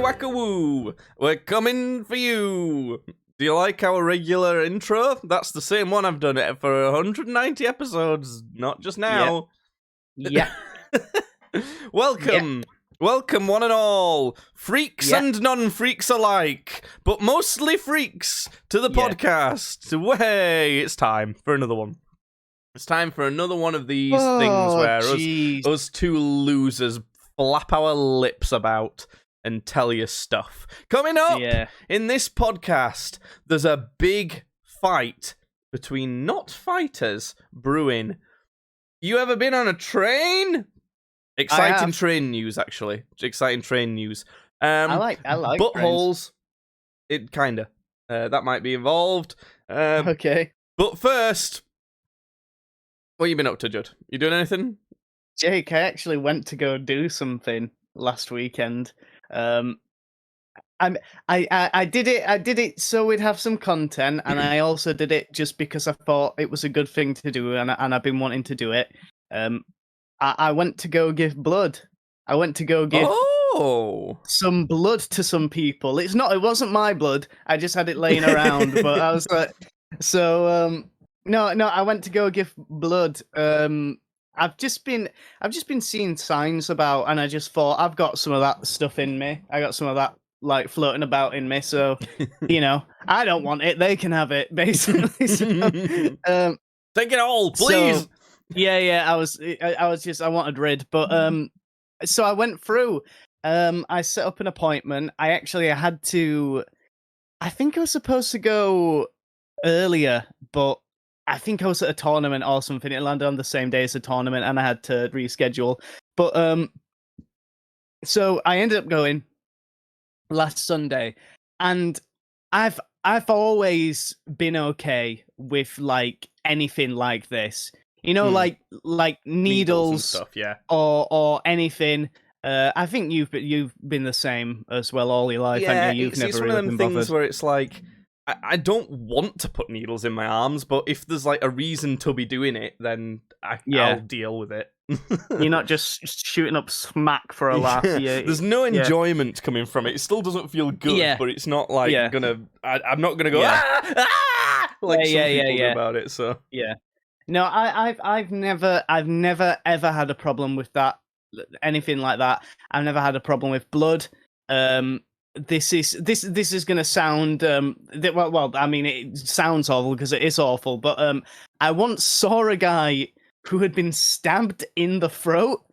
wacka woo! We're coming for you! Do you like our regular intro? That's the same one I've done it for 190 episodes, not just now. Yeah. Welcome! Welcome, one and all, freaks and non-freaks alike, but mostly freaks, to the podcast. Way, it's time for another one. It's time for another one of these things where us two losers flap our lips about and tell you stuff. Coming up in this podcast, there's a big fight between not fighters brewing. You ever been on a train? Exciting train news, actually. Exciting train news. I like buttholes. It kinda. That might be involved. Okay. But first, what you been up to, Judd? You doing anything? Jake, I actually went to go do something last weekend. I did it so we'd have some content, and I also did it just because I thought it was a good thing to do, and I've been wanting to do it. I went to go give blood. I went to go give some blood to some people. It wasn't my blood. I just had it laying around, but I was like, no, I went to go give blood. I've just been seeing signs about, and I just thought I've got some of that stuff in me. I got some of that like floating about in me. So, I don't want it. They can have it, basically. So, take it all, please. So, yeah. I wanted rid, but so I went through. I set up an appointment. I had to. I think I was supposed to go earlier, but I think I was at a tournament or something. It landed on the same day as the tournament, and I had to reschedule. But so I ended up going last Sunday, and I've always been okay with like anything like this. Like needles and stuff, yeah, or anything. I think you've been the same as well all your life. Yeah, haven't you? You've never it's one really of them been things bothered. where it's like, I don't want to put needles in my arms, but if there's like a reason to be doing it, then I'll deal with it. You're not just shooting up smack for a laugh. There's no enjoyment coming from it. It still doesn't feel good, but it's not like I'm not gonna go like some people do about it. So no, I've never ever had a problem with that. Anything like that. I've never had a problem with blood. This is gonna sound well. I mean, it sounds awful because it is awful. But I once saw a guy who had been stabbed in the throat.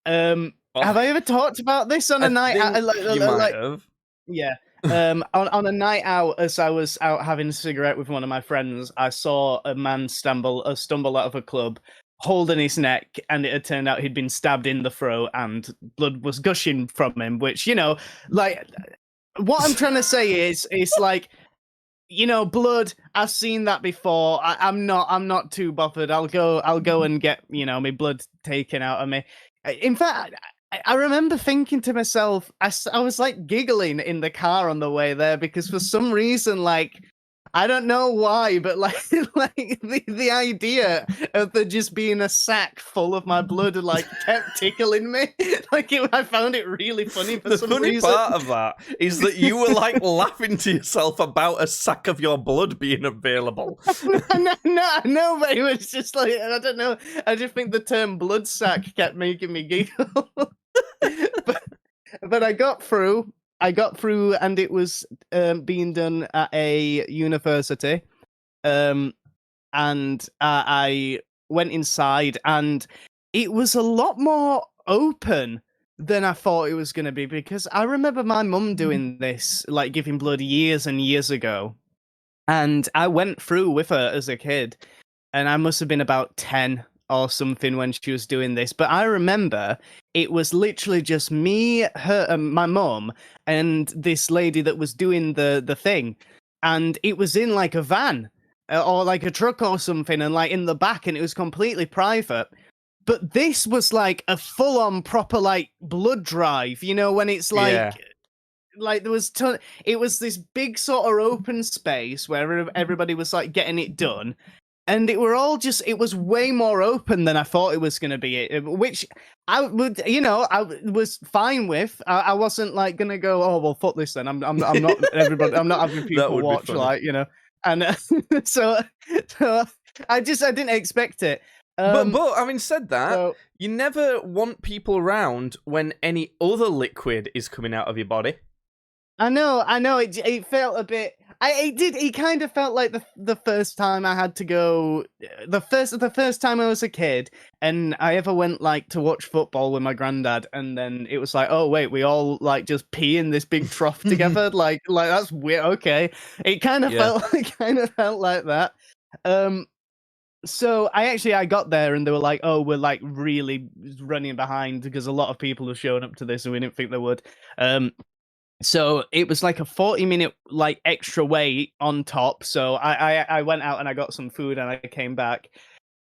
Have I ever talked about this on a night? You might have. Yeah. On a night out, as I was out having a cigarette with one of my friends, I saw a man stumble out of a club, holding his neck, and it had turned out he'd been stabbed in the throat, and blood was gushing from him. Which, like, what I'm trying to say is like, blood. I've seen that before. I'm not too bothered. I'll go and get my blood taken out of me. In fact, I remember thinking to myself, I was like giggling in the car on the way there because for some reason, like, I don't know why, but like the idea of there just being a sack full of my blood like kept tickling me. I found it really funny for some reason. The funny part of that is that you were like laughing to yourself about a sack of your blood being available. No, but it was just like, I don't know. I just think the term blood sack kept making me giggle. But I got through, and it was being done at a university. And I went inside, and it was a lot more open than I thought it was going to be, because I remember my mum doing this, like giving blood years and years ago. And I went through with her as a kid, and I must have been about 10 or something when she was doing this. But I remember it was literally just me, her, my mum, and this lady that was doing the thing. And it was in like a van or like a truck or something, and like in the back, and it was completely private. But this was like a full-on proper like blood drive, when it's like like there was it was this big sort of open space where everybody was like getting it done. and it were all just, it was way more open than I thought it was going to be, which I would, I was fine with. I wasn't like going to go, oh well, fuck this then. I'm not everybody. I'm not having people watch, like, and so I didn't expect it. But having said that, you never want people around when any other liquid is coming out of your body. I know. It felt a bit. It kind of felt like the first time I had to go. The first time I was a kid, and I ever went like to watch football with my granddad, and then it was like, oh wait, we all like just pee in this big trough together. like that's weird. Okay, it kind of felt like that. So I got there and they were like, oh, we're like really running behind because a lot of people have shown up to this and we didn't think they would. So it was like a 40-minute like extra wait on top. So I went out and I got some food and I came back.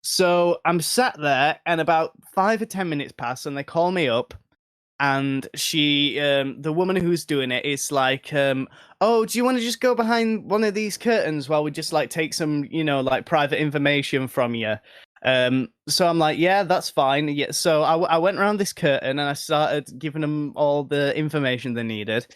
So I'm sat there and about 5 or 10 minutes pass and they call me up. And she, the woman who's doing it is like, oh, do you want to just go behind one of these curtains while we just like take some, like private information from you? So I'm like, yeah, that's fine. Yeah. So I went around this curtain and I started giving them all the information they needed.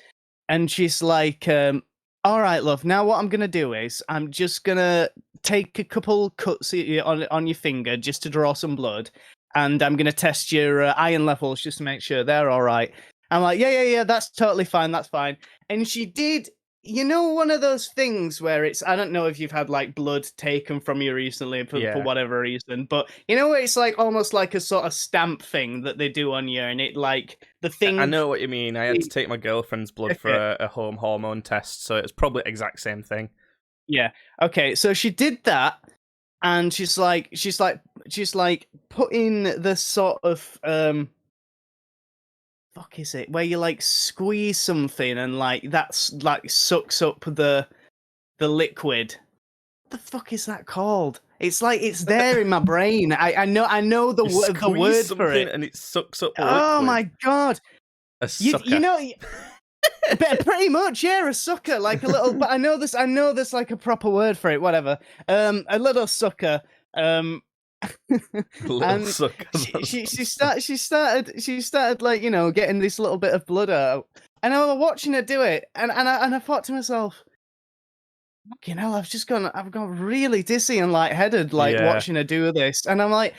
And she's like, all right, love, now what I'm going to do is I'm just going to take a couple cuts on your finger just to draw some blood. And I'm going to test your iron levels just to make sure they're all right. I'm like, yeah, that's totally fine. That's fine. And she did, one of those things where it's, I don't know if you've had like blood taken from you recently for whatever reason, but where it's like almost like a sort of stamp thing that they do on you. And it like the thing. I know what you mean. I had to take my girlfriend's blood for a home hormone test. So it's probably the exact same thing. Yeah. Okay. So she did that. And she's like putting the sort of fuck is it where you like squeeze something and like that's like sucks up the liquid. What the fuck is that called? It's like it's there in my brain. I know the word for it, and it sucks up the liquid. Oh my god! A sucker. Pretty much, yeah, a sucker, like a little. But I know there's like a proper word for it. Whatever. A little sucker. Little sucker. She started like getting this little bit of blood out, and I was watching her do it, and I thought to myself, fucking hell, I've gone really dizzy and lightheaded watching her do this, and I'm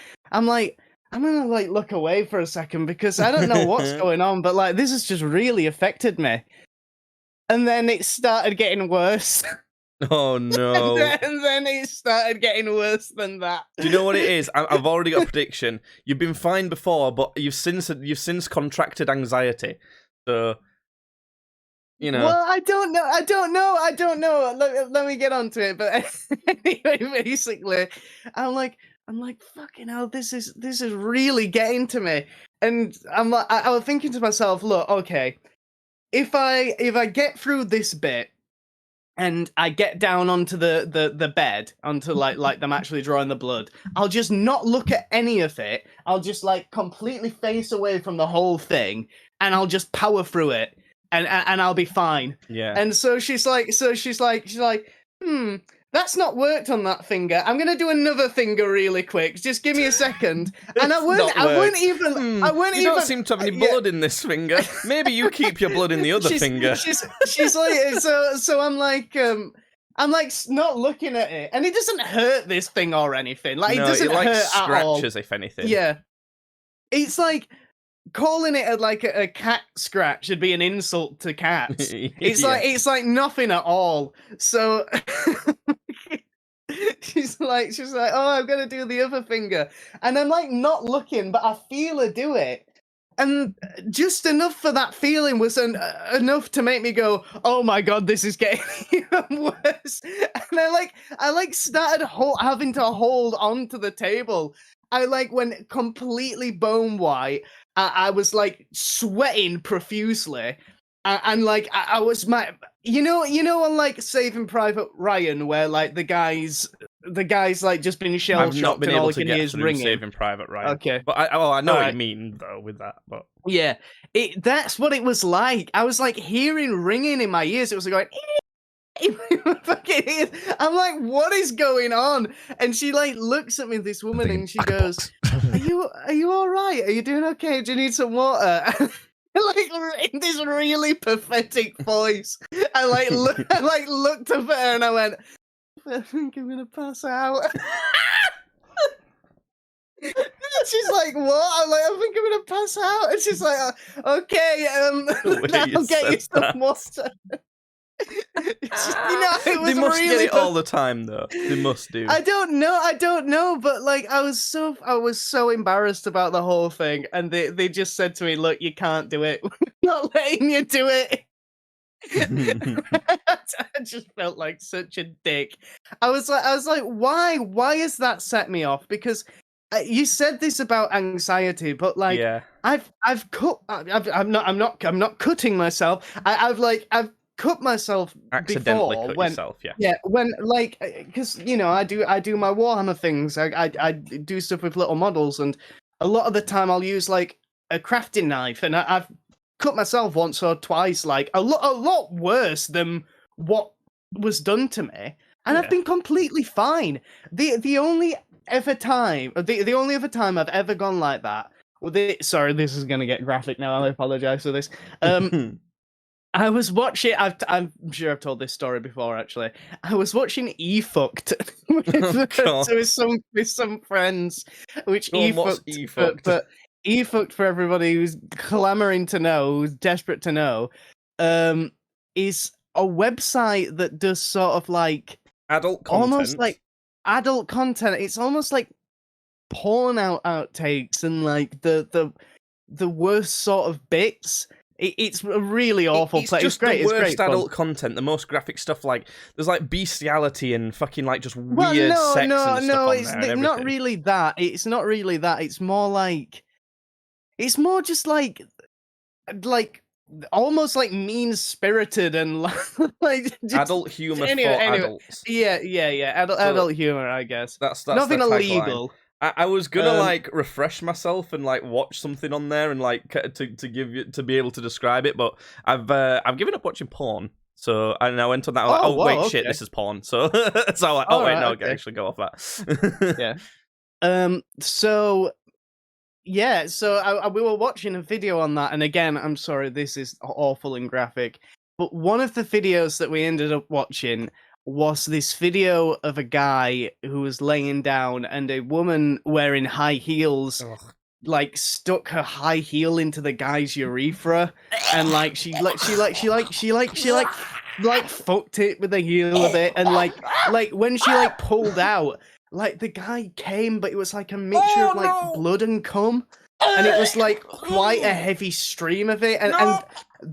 gonna like look away for a second because I don't know what's going on, but like this has just really affected me. And then it started getting worse. Oh no! And then it started getting worse than that. Do you know what it is? I've already got a prediction. You've been fine before, but you've since contracted anxiety. So, Well, I don't know. Let me get onto it. But anyway, basically, I'm like, fucking hell, this is really getting to me. And I'm like, I was thinking to myself, look, okay, if I get through this bit and I get down onto the bed, onto like them actually drawing the blood, I'll just not look at any of it. I'll just like completely face away from the whole thing, and I'll just power through it, and I'll be fine. Yeah. And so she's like, that's not worked on that finger. I'm gonna do another finger really quick. Just give me a second. And I wouldn't even. You don't seem to have any blood in this finger. Maybe you keep your blood in the other finger. She's like, so I'm like not looking at it, and it doesn't hurt this thing or anything. Like it doesn't hurt at all. Scratches, if anything. Yeah, it's like calling it a cat scratch would be an insult to cats. It's like nothing at all. So she's like, oh, I'm gonna do the other finger, and I'm like not looking, but I feel her do it, and just enough for that feeling was enough to make me go, oh my god, this is getting even worse. And I started having to hold onto the table. I went completely bone white. I was like sweating profusely, and like I was on like Saving Private Ryan, where like the guys like just been shell shocked and all he can hear is ringing. Saving Private Ryan. Okay, but I know what you mean though with that. But yeah, that's what it was like. I was like hearing ringing in my ears. It was like going. Fucking is. I'm like, what is going on? And she like looks at me, this woman, and she goes, "Are you all right? Are you doing okay? Do you need some water?" Like in this really pathetic voice, I looked up at her and I went, "I think I'm gonna pass out." She's like, "What?" I'm like, "I think I'm gonna pass out." And she's like, "Okay, I'll get you some water." It was they must really get it all the time, though. They must do. I don't know, but like I was so embarrassed about the whole thing, and they just said to me, "Look, you can't do it. We're not letting you do it." I just felt like such a dick. I was like, why has that set me off? Because you said this about anxiety, but like, yeah. I'm not cutting myself. I've cut myself accidentally before cut when, yourself. Yeah, when like, because I do my Warhammer things. I do stuff with little models, and a lot of the time I'll use like a crafting knife, and I've cut myself once or twice, like a lot worse than what was done to me, and I've been completely fine. The only other time I've ever gone like that. Sorry, this is gonna get graphic now. I apologize for this. I was watching. I'm sure I've told this story before. Actually, I was watching E-Fucked with some friends. Which E-Fucked, but E-Fucked, for everybody who's clamoring to know, who's desperate to know, is a website that does sort of like adult content. Almost like adult content. It's almost like porn outtakes and like the worst sort of bits. It's a really awful place. It's great. The worst it's great adult content, the most graphic stuff. Like there's like bestiality and fucking like just weird sex and stuff on there. It's not really that. It's not really that. It's more like, it's more just like almost like mean spirited and like just, adult humor for adults. Yeah. Adult humor, I guess. That's nothing illegal. I was gonna like refresh myself and like watch something on there and like to be able to describe it, but I've given up watching porn. So I went on that. I was like, shit, this is porn. So so I'm like, actually go off that. Yeah. So we were watching a video on that, and again, I'm sorry, this is awful and graphic, but one of the videos that we ended up watching was this video of a guy who was laying down, and a woman wearing high heels like stuck her high heel into the guy's urethra, and like she fucked it with the heel a bit, and like when she like pulled out, like the guy came, but it was like a mixture of like blood and cum, and it was like quite a heavy stream of it, and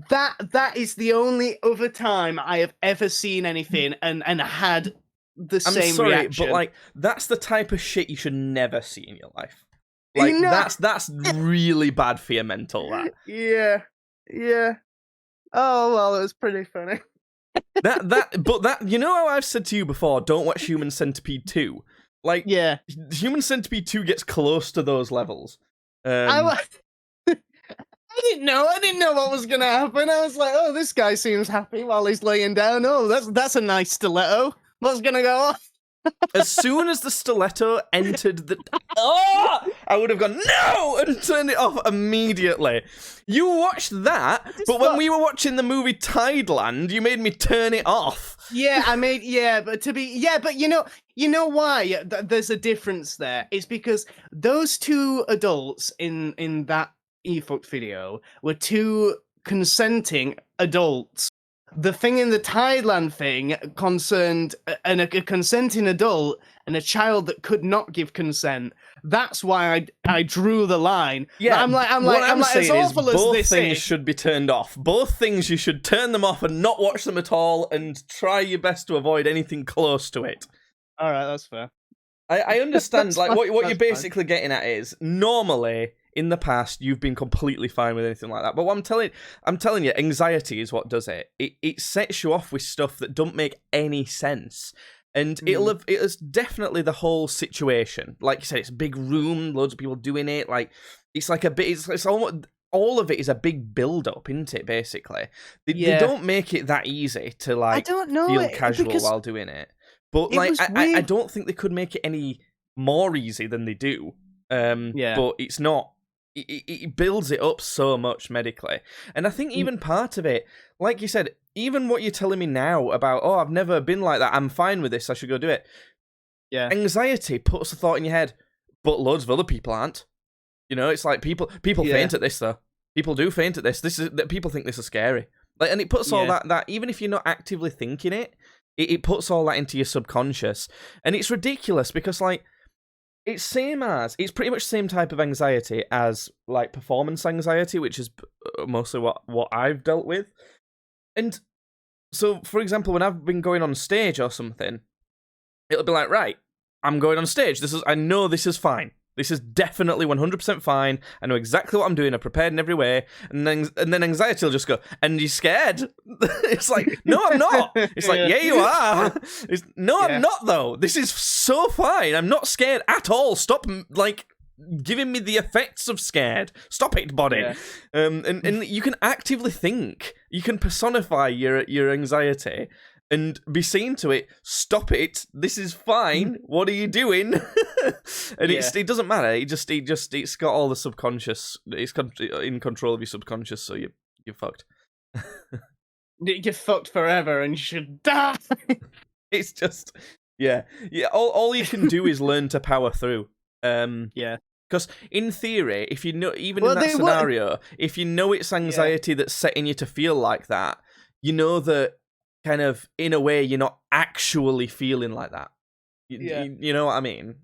that is the only other time I have ever seen anything and had the same reaction. But like that's the type of shit you should never see in your life. Like that's really bad for your mental. That. Yeah. Oh well, it was pretty funny. But you know how I've said to you before, don't watch Human Centipede 2. Like, Human Centipede 2 gets close to those levels. I didn't know what was gonna happen. I was like, oh, this guy seems happy while he's laying down. Oh, that's a nice stiletto. What's gonna go on? As soon as the stiletto entered the... I would have gone, no! And turned it off immediately. You watched that, but when we were watching the movie Tideland, you made me turn it off. But you know why there's a difference there? It's because those two adults in that E-Fucked video were two consenting adults. The thing in the Thailand thing concerned a consenting adult and a child that could not give consent. That's why I drew the line. Yeah, I'm like, as awful as both this things is, should be turned off. Both things, you should turn them off and not watch them at all, and try your best to avoid anything close to it. All right, that's fair. I understand. Like what you're basically getting at is normally, in the past, you've been completely fine with anything like that. But what I'm telling you, anxiety is what does it. It sets you off with stuff that don't make any sense. And it is definitely the whole situation. Like you said, it's a big room, loads of people doing it. Like it's like a bit. It's almost all of it is a big build-up, isn't it, basically? They don't make it that easy to, like, I don't know feel casual while doing it. But, like, I don't think they could make it any more easy than they do. But it's not. It builds it up so much medically. And I think even part of it, like you said, even what you're telling me now about, oh, I've never been like that, I'm fine with this, I should go do it. Yeah. Anxiety puts a thought in your head, but loads of other people aren't. You know, it's like people faint at this, though. People do faint at this. People think this is scary. Like, and it puts all that even if you're not actively thinking it puts all that into your subconscious. And it's ridiculous because, like, it's pretty much the same type of anxiety as, like, performance anxiety, which is mostly what I've dealt with. And so, for example, when I've been going on stage or something, it'll be like, right, I'm going on stage. I know this is fine. This is definitely 100% fine. I know exactly what I'm doing. I'm prepared in every way. And then anxiety will just go, and you're scared? It's like, no, I'm not. It's like, yeah, you are. I'm not, though. This is so fine. I'm not scared at all. Stop, like, giving me the effects of scared. Stop it, body. Yeah. And you can actively think. You can personify your anxiety and be seen to it. Stop it. This is fine. What are you doing? And it doesn't matter. It's got all the subconscious. It's in control of your subconscious. So you're fucked. You're fucked forever, and you should die. It's just All you can do is learn to power through. Because in theory, if you know, even in that scenario, if you know it's anxiety that's setting you to feel like that, you know that kind of, in a way, you're not actually feeling like that. You know what I mean?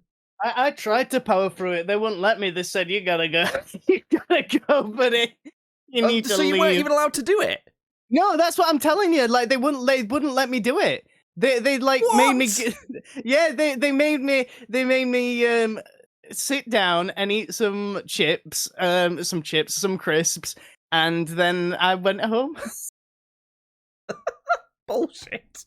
I tried to power through it. They wouldn't let me. They said, you gotta go. You gotta go, buddy. You need to leave. So you weren't even allowed to do it? No, that's what I'm telling you. Like, they wouldn't let me do it. They like what? made me. They made me sit down and eat some chips, some crisps, and then I went home. Bullshit.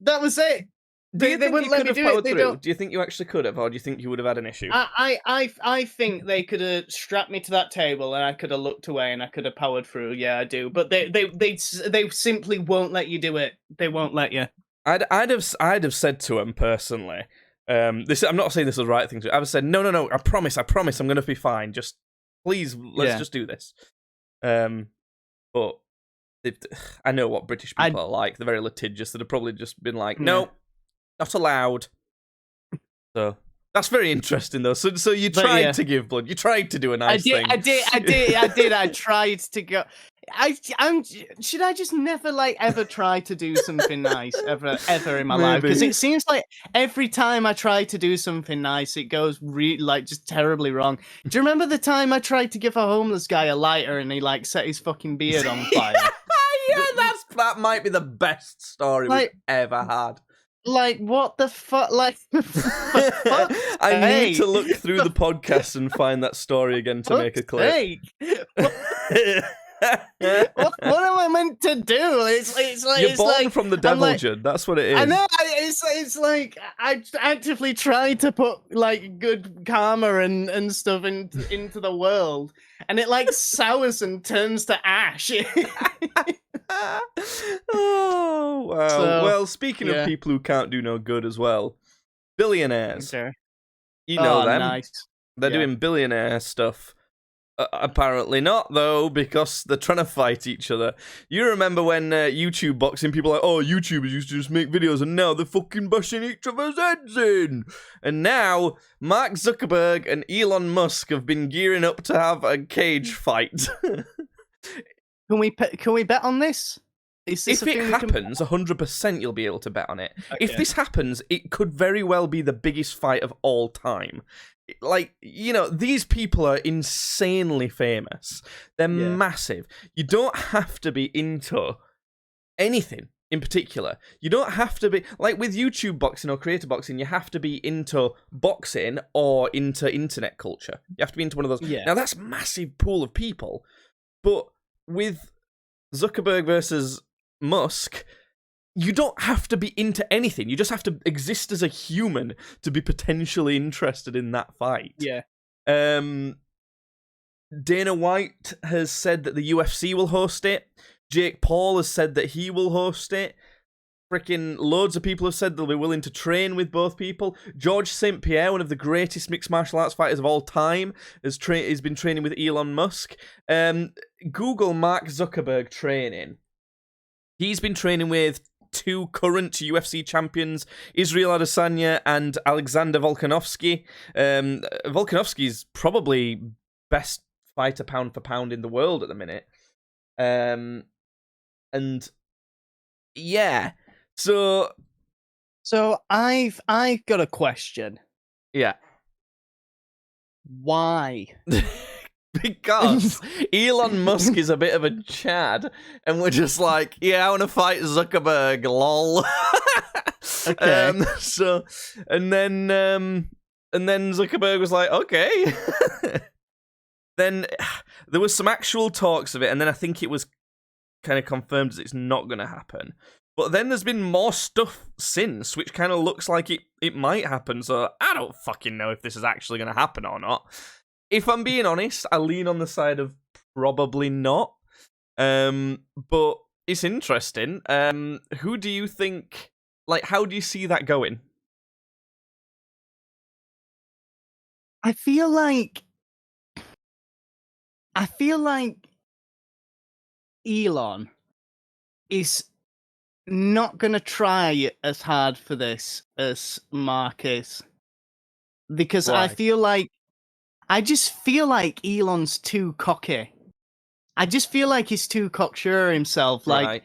That was it. They wouldn't let me do it. Do you think you actually could have, or do you think you would have had an issue? I think they could have strapped me to that table and I could have looked away and I could have powered through. Yeah, I do. But they simply won't let you do it. They won't let you. I'd have said to him personally. I'm not saying this is the right thing to do. I would have said, no. I promise. I'm going to be fine. Just please, let's just do this. But I know what British people are like. They're very litigious. They'd have probably just been like, no, not allowed. So that's very interesting, though. So you tried to give blood. You tried to do a nice thing. I did. I tried to go. Should I just never ever try to do something nice ever in my life? Because it seems like every time I try to do something nice, it goes just terribly wrong. Do you remember the time I tried to give a homeless guy a lighter and he set his fucking beard on fire? Yeah, that might be the best story we've ever had. What the fuck? I need to look through the podcast and find that story again to make a clip. What am I meant to do? It's like you're born from the devil, Judd. That's what it is. I know. It's like I actively try to put good karma and stuff into the world, and it sours and turns to ash. Oh wow! Well, speaking of people who can't do no good as well, billionaires. Okay. You know them. Nice. They're doing billionaire stuff. Apparently not, though, because they're trying to fight each other. You remember when YouTube boxing, people were like, oh, YouTubers used to just make videos, and now they're fucking bashing each other's heads in. And now, Mark Zuckerberg and Elon Musk have been gearing up to have a cage fight. Can we bet on this? If it happens, 100% you'll be able to bet on it. Okay. If this happens, it could very well be the biggest fight of all time. These people are insanely famous. They're massive. You don't have to be into anything in particular. You don't have to be, with YouTube boxing or creator boxing, you have to be into boxing or into internet culture. You have to be into one of those. Yeah. Now, that's a massive pool of people. But with Zuckerberg versus Musk, you don't have to be into anything. You just have to exist as a human to be potentially interested in that fight. Yeah. Dana White has said that the UFC will host it. Jake Paul has said that he will host it. Freaking loads of people have said they'll be willing to train with both people. George St. Pierre, one of the greatest mixed martial arts fighters of all time, has been training with Elon Musk. Google Mark Zuckerberg training. He's been training with 2 current UFC champions, Israel Adesanya and Alexander Volkanovski. Volkanovski's probably best fighter pound for pound in the world at the minute. And yeah, so I've got a question. Yeah. Why? Because Elon Musk is a bit of a chad, and we're just like, yeah, I want to fight Zuckerberg, lol. Okay. And then Zuckerberg was like, okay. Then there was some actual talks of it, and then I think it was kind of confirmed as it's not going to happen. But then there's been more stuff since, which kind of looks like it might happen, so I don't fucking know if this is actually going to happen or not. If I'm being honest, I lean on the side of probably not. But it's interesting. Who do you think, like, how do you see that going? I feel like Elon is not going to try as hard for this as Mark is. Because Why? I just feel like Elon's too cocky. I just feel like he's too cocksure himself. Like,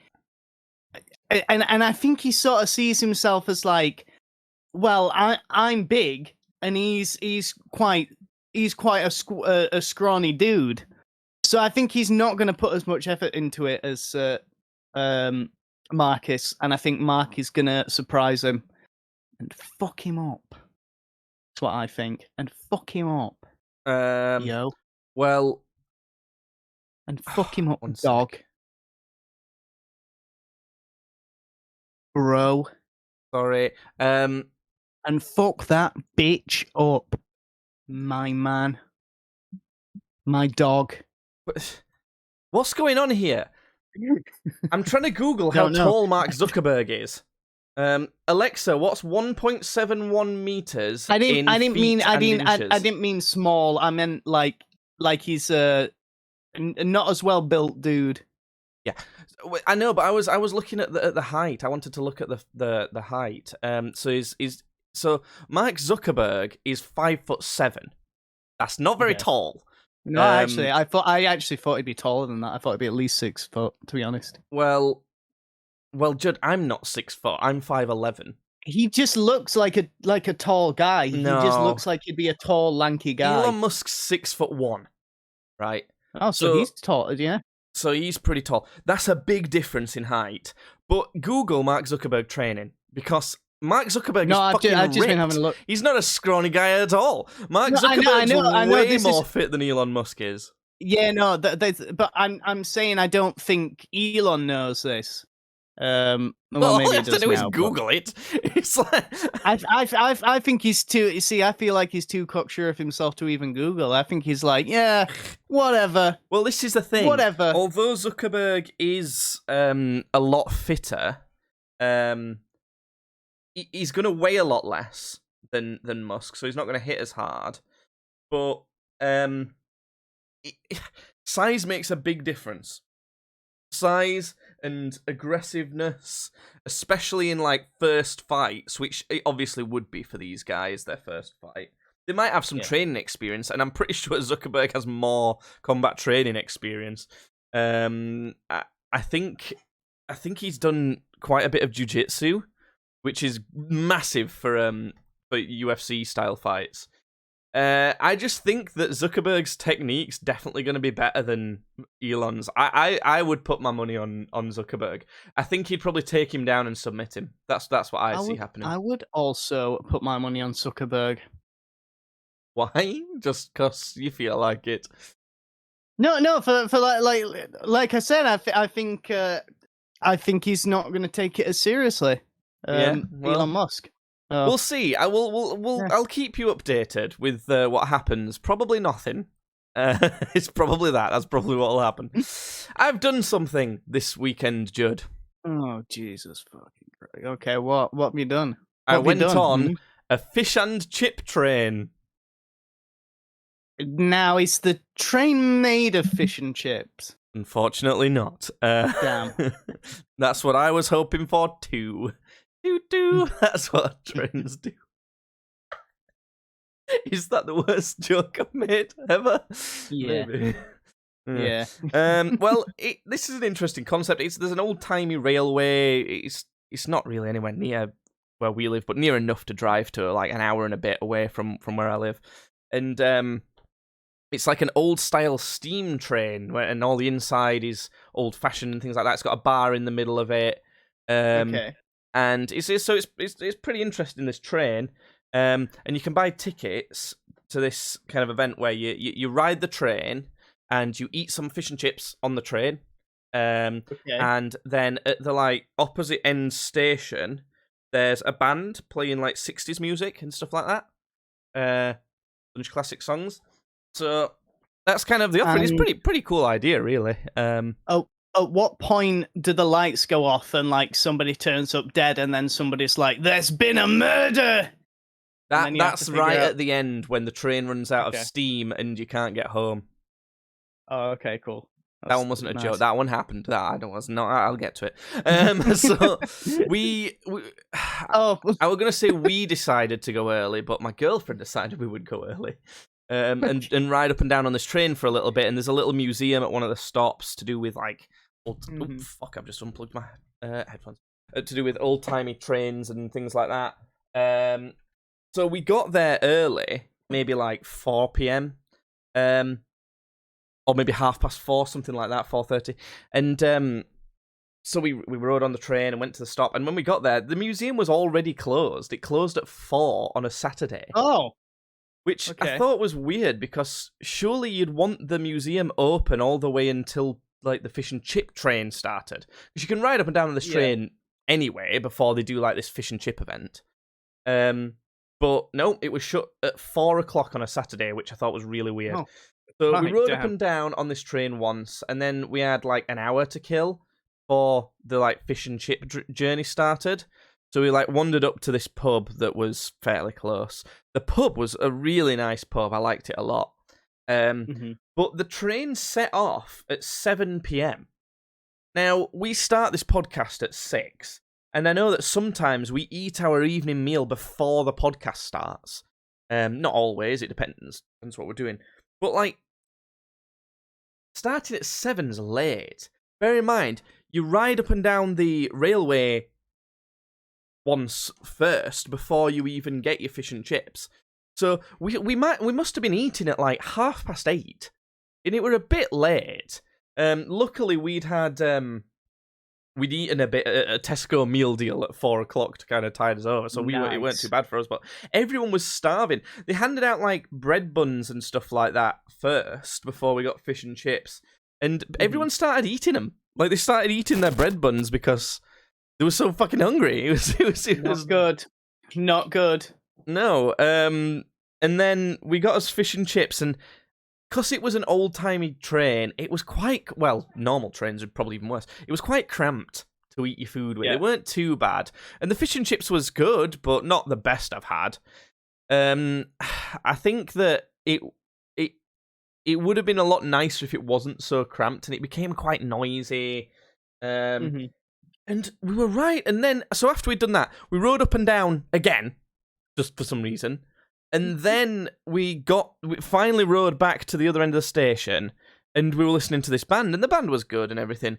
Right. and I think he sort of sees himself as like, well, I'm big, and he's quite a scrawny dude. So I think he's not going to put as much effort into it as Marcus, and I think Mark is going to surprise him and fuck him up. That's what I think, and fuck him up. Yo. Well, and fuck him up, one dog. sec. Bro. Sorry. And fuck that bitch up, my man. My dog. What's going on here? I'm trying to Google how Don't know. tall Mark Zuckerberg is. Alexa, what's 1.71 meters? I didn't inches? mean small. I meant like he's a not as well built dude. Yeah, I know, but I was looking at the height. I wanted to look at the height. So Mark Zuckerberg is 5'7". That's not very tall. No, I actually thought he'd be taller than that. I thought he'd be at least 6 foot, to be honest. Well, Judd, I'm not 6 foot. I'm 5'11". He just looks like a tall guy. No. He just looks like he'd be a tall, lanky guy. Elon Musk's 6'1", right? Oh, so he's tall, yeah. So he's pretty tall. That's a big difference in height. But Google Mark Zuckerberg training, because Mark Zuckerberg is fucking I've just ripped. been having a look. He's not a scrawny guy at all. Mark Zuckerberg's way more fit than Elon Musk is. Yeah, no, but I'm saying I don't think Elon knows this. Well, all maybe you have to do is Google it. It's like I think he's too. You see, I feel like he's too cocksure of himself to even Google. I think he's like, yeah, whatever. Well, this is the thing. Whatever. Although Zuckerberg is a lot fitter, he's going to weigh a lot less than Musk, so he's not going to hit as hard. But size makes a big difference. Size and aggressiveness, especially in like first fights, which it obviously would be for these guys, their first fight. They might have some training experience, and I'm pretty sure Zuckerberg has more combat training experience. I think he's done quite a bit of jiu-jitsu, which is massive for UFC style fights. I just think that Zuckerberg's technique's definitely going to be better than Elon's. I would put my money on Zuckerberg. I think he'd probably take him down and submit him. That's what I see happening. I would also put my money on Zuckerberg. Why? Just because you feel like it? No. For like I said, I think he's not going to take it as seriously. Elon Musk. We'll see. I'll keep you updated with what happens. Probably nothing. It's probably that. That's probably what will happen. I've done something this weekend, Judd. Oh, Jesus fucking Christ. Okay, what have you done? I went on a fish and chip train. Now, is the train made of fish and chips? Unfortunately not. Damn. That's what I was hoping for too. That's what trains do. Is that the worst joke I've made ever? Yeah. Maybe. Yeah. Well, this is an interesting concept. There's an old-timey railway. It's not really anywhere near where we live, but near enough to drive to, like an hour and a bit away from where I live. And it's like an old-style steam train, and all the inside is old-fashioned and things like that. It's got a bar in the middle of it. Okay. And it's pretty interesting, this train. And you can buy tickets to this kind of event where you ride the train and you eat some fish and chips on the train. And then at the like opposite end station, there's a band playing like 60s music and stuff like that. Bunch of classic songs. So that's kind of the offering. It's pretty cool idea, really. At what point do the lights go off and like somebody turns up dead, and then somebody's like, "There's been a murder"? That's right at the end when the train runs out of steam and you can't get home. Oh, okay, cool. That one wasn't a joke. That one happened. That was not. I'll get to it. So I was gonna say we decided to go early, but my girlfriend decided we would go early. And ride up and down on this train for a little bit, and there's a little museum at one of the stops to do with like I've just unplugged my headphones. To do with old-timey trains and things like that. So we got there early, maybe like 4 p.m. Or maybe 4:30, something like that, 4:30. And so we rode on the train and went to the stop, and when we got there, the museum was already closed. It closed at 4 on a Saturday. Oh. Which I thought was weird, because surely you'd want the museum open all the way until like the fish and chip train started. Because you can ride up and down on this train anyway before they do like this fish and chip event. But no, it was shut at 4 o'clock on a Saturday, which I thought was really weird. Oh, so we rode up and down on this train once, and then we had like an hour to kill before the like fish and chip journey started. So we like wandered up to this pub that was fairly close. The pub was a really nice pub. I liked it a lot. But the train set off at 7 p.m. Now, we start this podcast at 6, and I know that sometimes we eat our evening meal before the podcast starts. Not always, it depends what we're doing. But like, starting at 7's late. Bear in mind, you ride up and down the railway once first before you even get your fish and chips. So we must have been eating at like 8:30, and it were a bit late. Luckily we'd eaten a bit a Tesco meal deal at 4 o'clock to kind of tide us over, so it weren't too bad for us. But everyone was starving. They handed out like bread buns and stuff like that first before we got fish and chips, and everyone started eating them. Like they started eating their bread buns because they were so fucking hungry. It was good. Not good. No. And then we got us fish and chips, and because it was an old-timey train, it was quite, well, normal trains are probably even worse. It was quite cramped to eat your food with. Yeah. They weren't too bad. And the fish and chips was good, but not the best I've had. I think that it would have been a lot nicer if it wasn't so cramped, and it became quite noisy. And we were right. And then, so after we'd done that, we rode up and down again, just for some reason. And then we finally rode back to the other end of the station, and we were listening to this band, and the band was good and everything.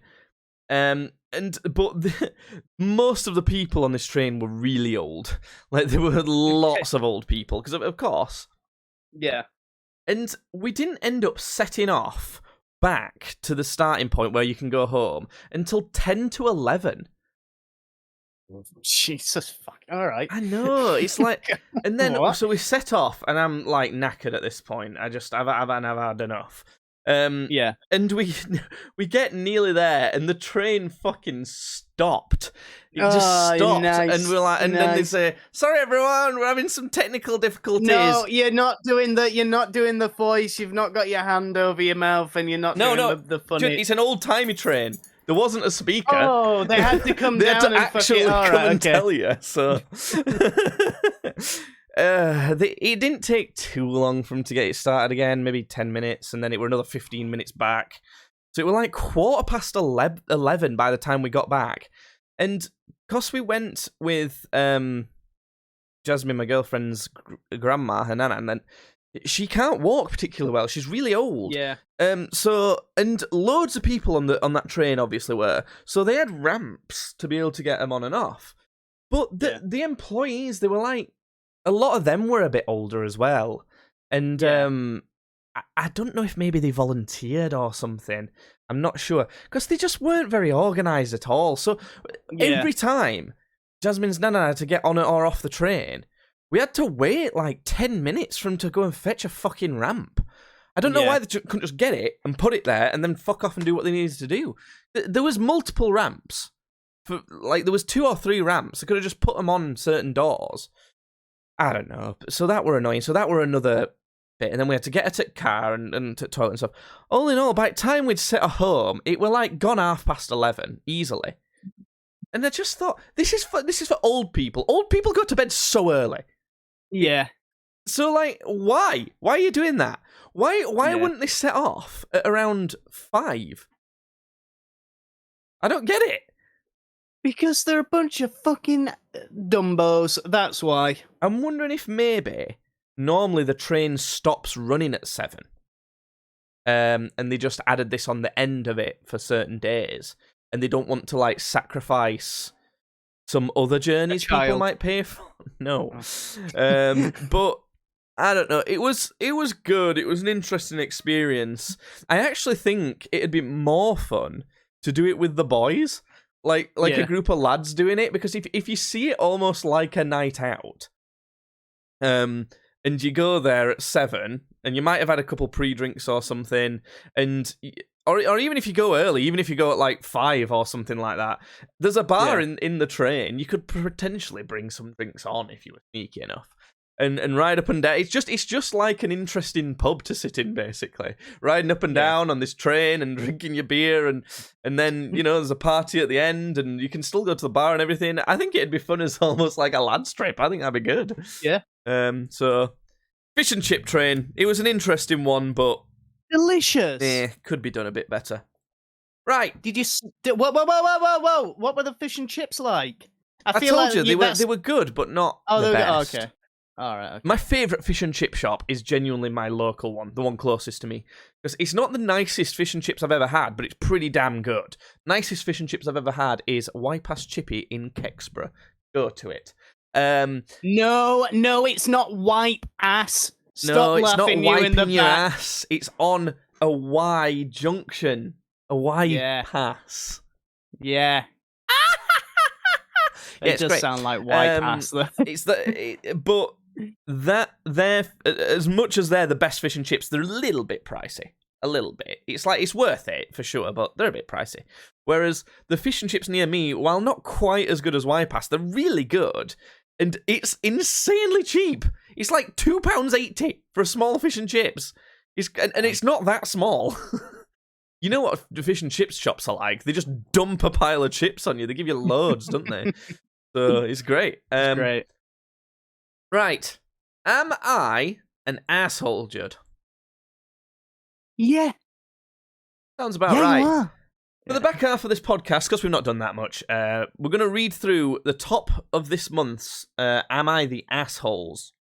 But most of the people on this train were really old. Like, there were lots of old people, because of course. Yeah. And we didn't end up setting off back to the starting point where you can go home until 10 to 11. Jesus fuck. All right. I know. It's like, and then so we set off, and I'm like knackered at this point. I've had enough. Yeah. And we get nearly there, and the train fucking stopped. It just stopped, nice, and we're like, and then they say, "Sorry, everyone, we're having some technical difficulties." No, you're not doing the voice. You've not got your hand over your mouth, and you're not doing the funny. Dude, it's an old-timey train. There wasn't a speaker. Oh, they had to come they down had to and actually fucking, come and tell you. So it didn't take too long for them to get it started again. Maybe 10 minutes, and then it were another 15 minutes back. So it were like 11:15 by the time we got back. And because we went with Jasmine, my girlfriend's grandma, her nana, and then she can't walk particularly well. She's really old. Yeah. So and loads of people on that train obviously were. So they had ramps to be able to get them on and off. But the employees, they were like, a lot of them were a bit older as well. And I don't know if maybe they volunteered or something. I'm not sure. Because they just weren't very organised at all. So every time Jasmine's nana had to get on or off the train, we had to wait like 10 minutes for him to go and fetch a fucking ramp. I don't know why they couldn't just get it and put it there and then fuck off and do what they needed to do. There was multiple ramps. There was 2 or 3 ramps. They could have just put them on certain doors. I don't know. So that were annoying. So that were another bit. And then we had to get her to the car and to toilet and stuff. All in all, by the time we'd set her home, it were like gone 11:30 easily. And I just thought, this is for old people. Old people go to bed so early. Yeah. So like, why? Why are you doing that? Why wouldn't they set off at around 5? I don't get it. Because they're a bunch of fucking dumbos, that's why. I'm wondering if maybe normally the train stops running at 7. And they just added this on the end of it for certain days. And they don't want to like sacrifice some other journeys people might pay for. No. But I don't know. It was good. It was an interesting experience. I actually think it'd be more fun to do it with the boys. Like a group of lads doing it, because if you see it almost like a night out, and you go there at 7, and you might have had a couple pre-drinks or something, and or even if you go early, even if you go at like 5 or something like that, there's a bar in the train. You could potentially bring some drinks on if you were sneaky enough. And ride up and down. It's just like an interesting pub to sit in, basically. Riding up and down on this train and drinking your beer, and then, there's a party at the end, and you can still go to the bar and everything. I think it'd be fun as almost like a lads trip. I think that'd be good. Yeah. So, fish and chip train. It was an interesting one, but delicious. Could be done a bit better. Right. Did you? Whoa! What were the fish and chips like? I told you they were good, but not the best. Okay. All right. Okay. My favourite fish and chip shop is genuinely my local one, the one closest to me. Because it's not the nicest fish and chips I've ever had, but it's pretty damn good. Nicest fish and chips I've ever had is Wypass Chippy in Kexborough. Go to it. No, it's not white ass. No, it's not wiping your ass. It's on a Y junction. A Y pass. Yeah. It does sound like white ass, though. But that they're, as much as they're the best fish and chips, they're a little bit pricey. A little bit. It's like, it's worth it for sure, but they're a bit pricey. Whereas the fish and chips near me, while not quite as good as Wypass, they're really good. And it's insanely cheap. It's like £2.80 for a small fish and chips. And it's not that small. You know what the fish and chips shops are like? They just dump a pile of chips on you. They give you loads, don't they? So it's great. It's great. Right. Am I an asshole, Judd? Yeah. Sounds about right. You are. For the back half of this podcast, because we've not done that much, we're going to read through the top of this month's Am I the Assholes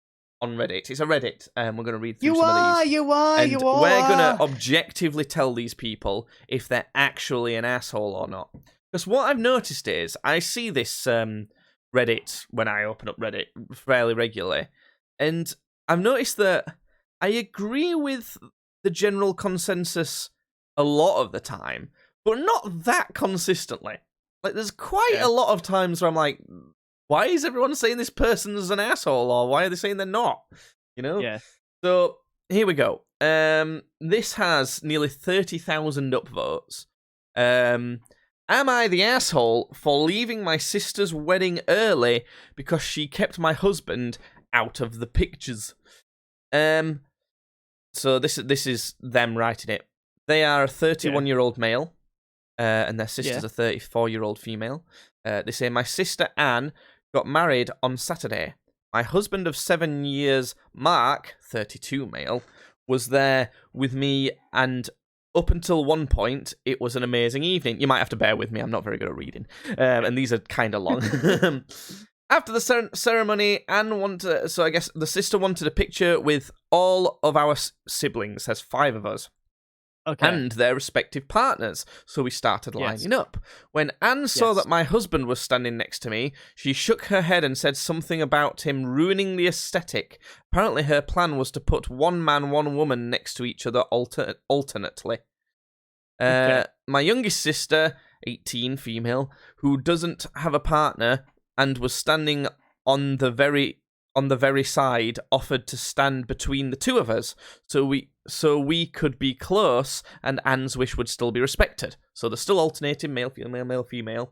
on Reddit. It's a Reddit, and we're going to read through some of these. You are. We're going to objectively tell these people if they're actually an asshole or not. Because what I've noticed is, I see this Reddit when I open up Reddit fairly regularly, and I've noticed that I agree with the general consensus a lot of the time, but not that consistently. Like, there's quite a lot of times where I'm like, why is everyone saying this person's an asshole, or why are they saying they're not? You know? Yeah. So here we go. This has nearly 30,000 upvotes. Am I the asshole for leaving my sister's wedding early because she kept my husband out of the pictures? So this is them writing it. They are a 31-year-old male, and their sister's a 34-year-old female. They say, my sister Anne got married on Saturday. My husband of 7 years, Mark, 32 male, was there with me, and up until one point, it was an amazing evening. You might have to bear with me, I'm not very good at reading. And these are kind of long. After the ceremony, so I guess the sister wanted a picture with all of our siblings. There's 5 of us. Okay. And their respective partners. So we started lining up. When Anne saw that my husband was standing next to me, she shook her head and said something about him ruining the aesthetic. Apparently her plan was to put one man, one woman next to each other alternately. My youngest sister, 18, female, who doesn't have a partner and was standing on the very side, offered to stand between the two of us, so we could be close, and Anne's wish would still be respected. So they're still alternating male, female,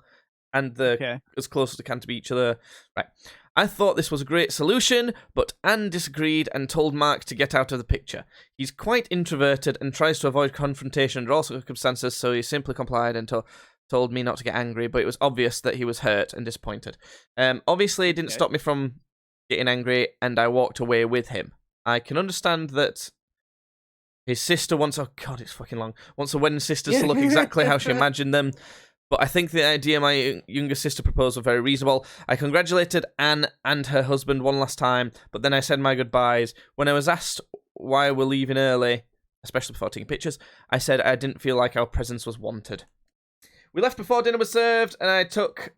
and they're as close as they can to be each other. Right. I thought this was a great solution, but Anne disagreed and told Mark to get out of the picture. He's quite introverted and tries to avoid confrontation under all circumstances, so he simply complied and told me not to get angry, but it was obvious that he was hurt and disappointed. Obviously, it didn't stop me from getting angry, and I walked away with him. I can understand that his sister wants... Oh, God, it's fucking long. Wants a wedding sisters to look exactly how she imagined them. But I think the idea my younger sister proposed was very reasonable. I congratulated Anne and her husband one last time, but then I said my goodbyes. When I was asked why we're leaving early, especially before taking pictures, I said I didn't feel like our presence was wanted. We left before dinner was served, and I took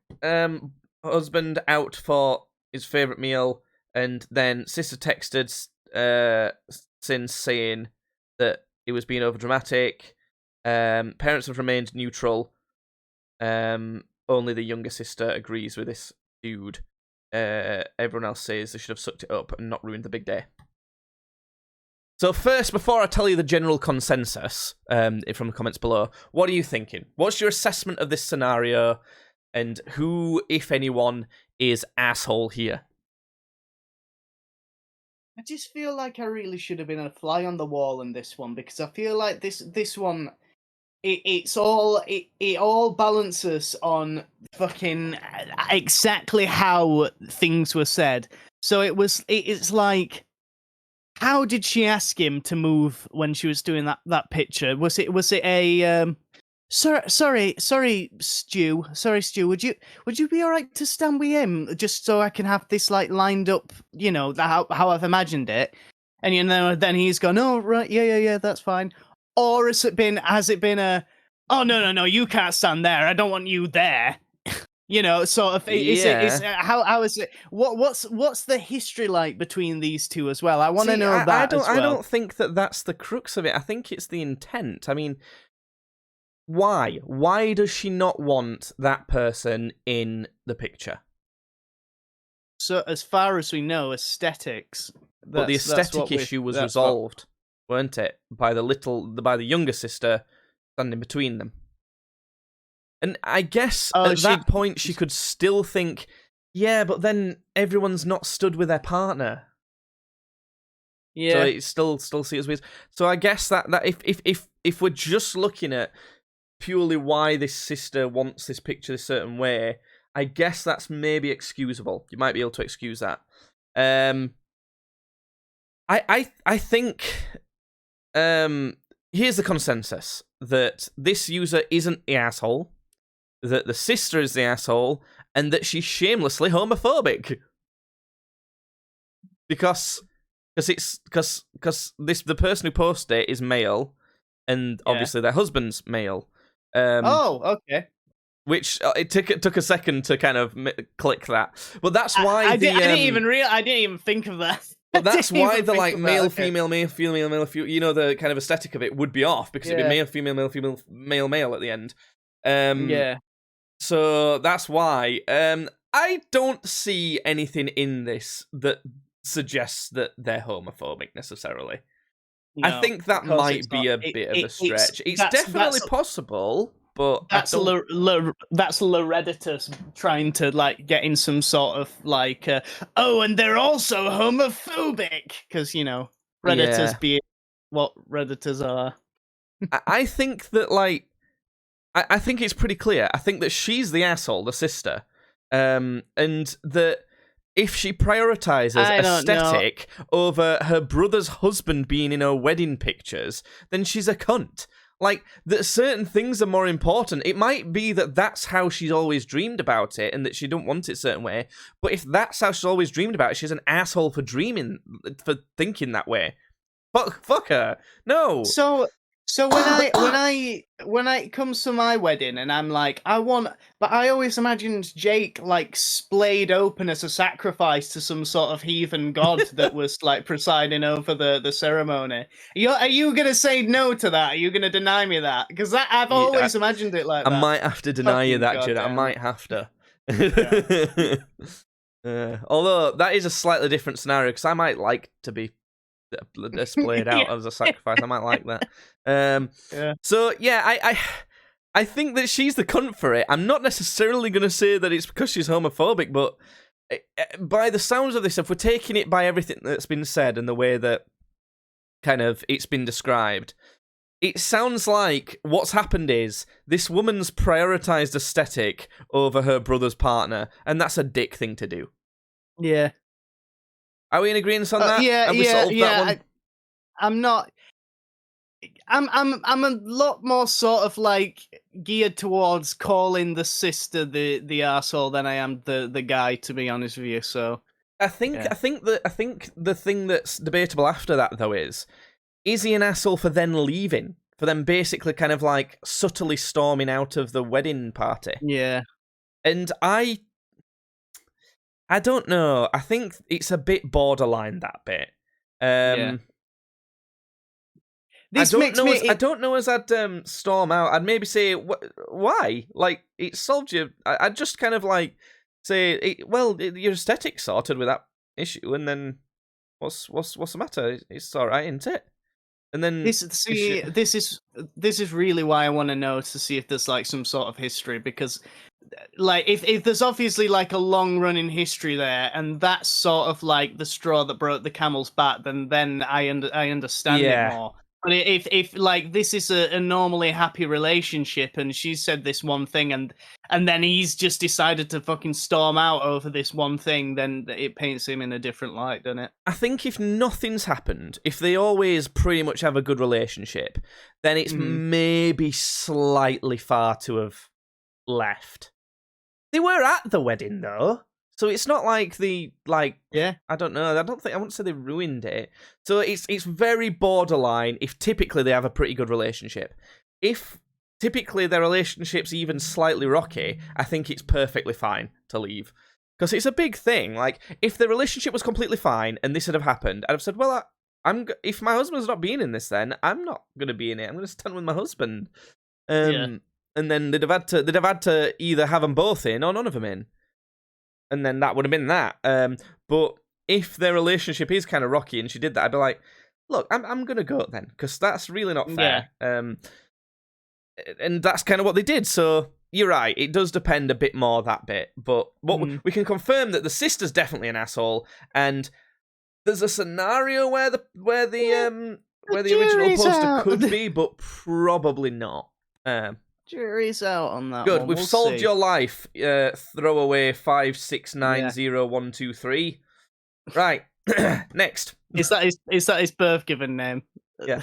husband out for his favourite meal, and then sister texted since saying that it was being overdramatic. Parents have remained neutral. Only the younger sister agrees with this dude. Everyone else says they should have sucked it up and not ruined the big day. So first, before I tell you the general consensus from the comments below, what are you thinking? What's your assessment of this scenario, and who, if anyone, is asshole here? I just feel like I really should have been a fly on the wall in this one, because I feel like this one, it all balances on fucking exactly how things were said. So it's like, how did she ask him to move when she was doing that picture? Was it a sorry, Stu. Sorry, Stu. Would you be all right to stand with him just so I can have this like lined up? You know how I've imagined it. And then he's gone, oh right, yeah, that's fine. Or has it been a, oh no, you can't stand there. I don't want you there. You know, sort of. How is it? What's the history like between these two as well? I want to know that. I don't think that's the crux of it. I think it's the intent. I mean, why? Why does she not want that person in the picture? So, as far as we know, aesthetics. But the aesthetic issue was resolved, weren't it? By the younger sister standing between them. And I guess at that point she could still think, yeah, but then everyone's not stood with their partner. Yeah. So it still see it as weird. So I guess that if we're just looking at purely why this sister wants this picture a certain way, I guess that's maybe excusable. You might be able to excuse that. I think here's the consensus, that this user isn't the asshole, that the sister is the asshole, and that she's shamelessly homophobic. Because the person who posted it is male, and obviously their husband's male. Okay. Which it took a second to kind of click that, but that's why I didn't even think of that. But that's why the like male, female, male, female, male, you know, the kind of aesthetic of it would be off, because it'd be male, female, male, female, male, male at the end. So that's why. I don't see anything in this that suggests that they're homophobic necessarily. I think that because it's might be not. a bit of a stretch. It's That's definitely possible, but that's that's Loredatus trying to like get in some sort of like, oh, and they're also homophobic because Redditors yeah. being what Redditors are. I think that like I think it's pretty clear. I think that she's the asshole, the sister, and that if she prioritizes I don't know. aesthetic over her brother's husband being in her wedding pictures, then she's a cunt. Like, that certain things are more important. It might be that that's how she's always dreamed about it and that she don't want it a certain way. But if that's how she's always dreamed about it, she's an asshole for thinking that way. Fuck her. No. So when it comes to my wedding and I'm like, but I always imagined Jake like splayed open as a sacrifice to some sort of heathen god that was like presiding over the ceremony. Are you gonna say no to that? Are you gonna deny me that? Because I've always imagined it like that. I might have to deny you that, Judd. I might have to. Although that is a slightly different scenario because I might like to be displayed out as a sacrifice. I might like that. So yeah, I think that she's the cunt for it. I'm not necessarily going to say that it's because she's homophobic, but by the sounds of this, if we're taking it by everything that's been said and the way that kind of it's been described, it sounds like what's happened is this woman's prioritized aesthetic over her brother's partner, and that's a dick thing to do. Yeah. Are we in agreement on that? Yeah, Have we solved that one? I'm not. I'm a lot more sort of like geared towards calling the sister the arsehole than I am the guy, to be honest with you. So I think the thing that's debatable after that though is he an asshole for then leaving? For them basically kind of like subtly storming out of the wedding party. Yeah. And I don't know. I think it's a bit borderline, that bit. Yeah. I don't know as I'd storm out. I'd maybe say, why? Like, it solved you. I'd just kind of like say, your aesthetic's sorted with that issue, and then what's the matter? It's all right, isn't it? And then this is really why I want to know, to see if there's like some sort of history, because like if there's obviously like a long running history there, and that's sort of like the straw that broke the camel's back, then I understand it more. But if like this is a normally happy relationship, and she said this one thing, and then he's just decided to fucking storm out over this one thing, then it paints him in a different light, doesn't it? I think if nothing's happened, if they always pretty much have a good relationship, then it's maybe slightly far to have left. They were at the wedding though. So it's not like I don't know. I wouldn't say they ruined it. So it's very borderline if typically they have a pretty good relationship. If typically their relationship's even slightly rocky, I think it's perfectly fine to leave. Because it's a big thing. Like, if the relationship was completely fine and this had have happened, I'd have said, well, if my husband's not being in this, then I'm not going to be in it. I'm going to stand with my husband. And then they'd have had to either have them both in or none of them in. And then that would have been that. But if their relationship is kind of rocky and she did that, I'd be like, look, I'm going to go then, because that's really not fair. Yeah. And that's kind of what they did. So you're right. It does depend a bit more, that bit. But we can confirm that the sister's definitely an asshole. And there's a scenario where the original poster could be, but probably not. Jury's out on that. Good. One. We've solved your life. Throw away 5690123. Right. Next. Is that his birth given name? Yeah.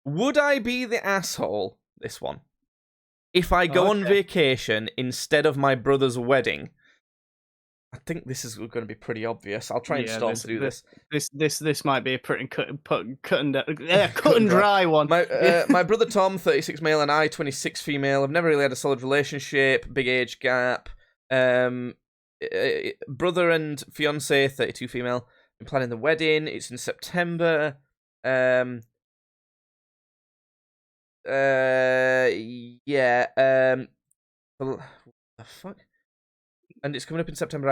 Would I be the asshole? This one. If I go on vacation instead of my brother's wedding. I think this is going to be pretty obvious. I'll try and storm through this. This might be a pretty cut and dry one. My brother Tom, 36 male, and I, 26 female. I've never really had a solid relationship. Big age gap. Brother and fiance, 32 female. Been planning the wedding. It's in September. The fuck? And it's coming up in September.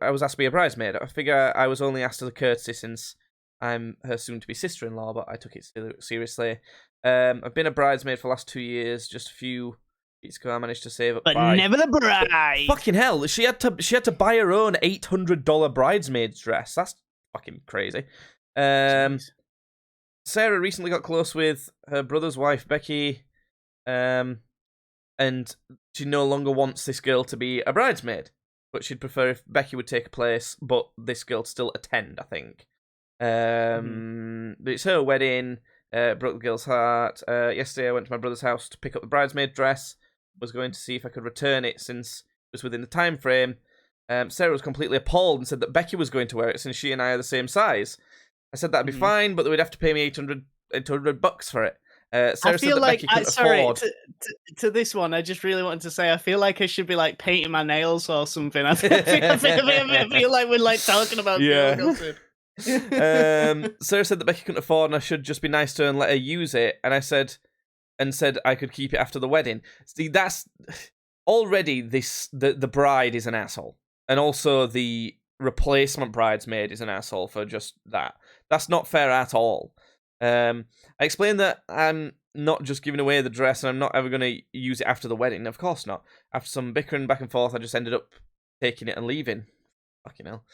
I was asked to be a bridesmaid. I figure I was only asked as a courtesy since I'm her soon-to-be sister-in-law, but I took it seriously. I've been a bridesmaid for the last 2 years. Just a few weeks ago, I managed to save up. But never the bride. Fucking hell! She had to buy her own $800 bridesmaid's dress. That's fucking crazy. Jeez. Sarah recently got close with her brother's wife, Becky, and she no longer wants this girl to be a bridesmaid, but she'd prefer if Becky would take a place, but this girl to still attend, I think. But it's her wedding, broke the girl's heart. Yesterday I went to my brother's house to pick up the bridesmaid dress, was going to see if I could return it since it was within the time frame. Sarah was completely appalled and said that Becky was going to wear it since she and I are the same size. I said that'd be fine, but they would have to pay me $800 for it. Sarah I feel said that like Becky couldn't sorry afford. to this one. I just really wanted to say I feel like I should be like painting my nails or something. I feel like we're like talking about Yeah. gossip. Sarah said that Becky couldn't afford, and I should just be nice to her and let her use it. And I said I could keep it after the wedding. See, that's already the bride is an asshole, and also the replacement bridesmaid is an asshole for just that. That's not fair at all. I explained that I'm not just giving away the dress and I'm not ever going to use it after the wedding. Of course not. After some bickering back and forth, I just ended up taking it and leaving. Fucking hell.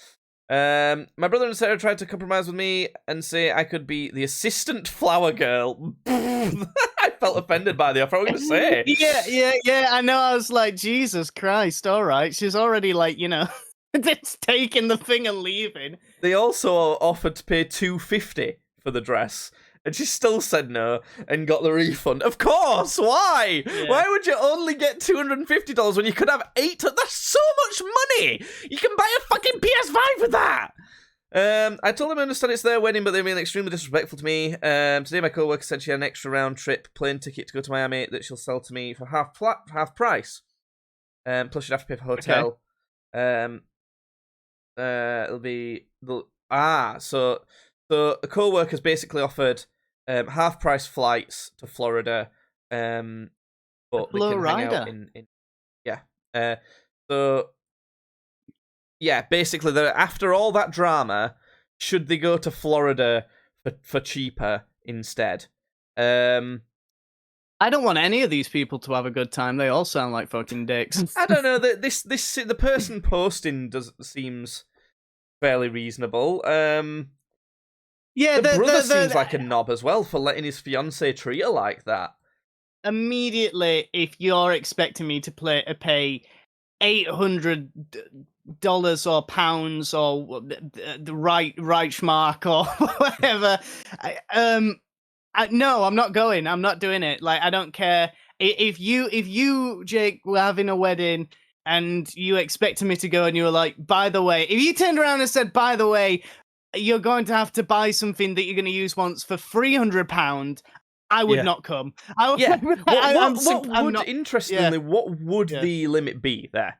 My brother and Sarah tried to compromise with me and say I could be the assistant flower girl. I felt offended by the offer. What was I going to say? Yeah. I know. I was like, Jesus Christ. All right. She's already like, just taking the thing and leaving. They also offered to pay $250 for the dress, and she still said no and got the refund. Of course, why? Yeah. Why would you only get $250 when you could have $800? That's so much money! You can buy a fucking PS5 with that! I told them I understand it's their wedding, but they're being extremely disrespectful to me. Today my co-worker said she had an extra round trip plane ticket to go to Miami that she'll sell to me for half price. Plus she'd have to pay for hotel. Okay. It'll be so a co-worker's basically offered half price flights to Florida, but they can hang out in basically after all that drama, should they go to Florida for cheaper instead? I don't want any of these people to have a good time. They all sound like fucking dicks. I don't know. The person posting seems fairly reasonable. Yeah, the brother seems like a knob as well for letting his fiancée treat her like that. Immediately, if you're expecting me to pay $800 or pounds or the Reichsmark or whatever, no, I'm not going. I'm not doing it. Like, I don't care if you, Jake, were having a wedding and you expected me to go, and you were like, by the way, if you turned around and said, by the way, you're going to have to buy something that you're going to use once for £300, I would not come. Interestingly, what would the limit be there?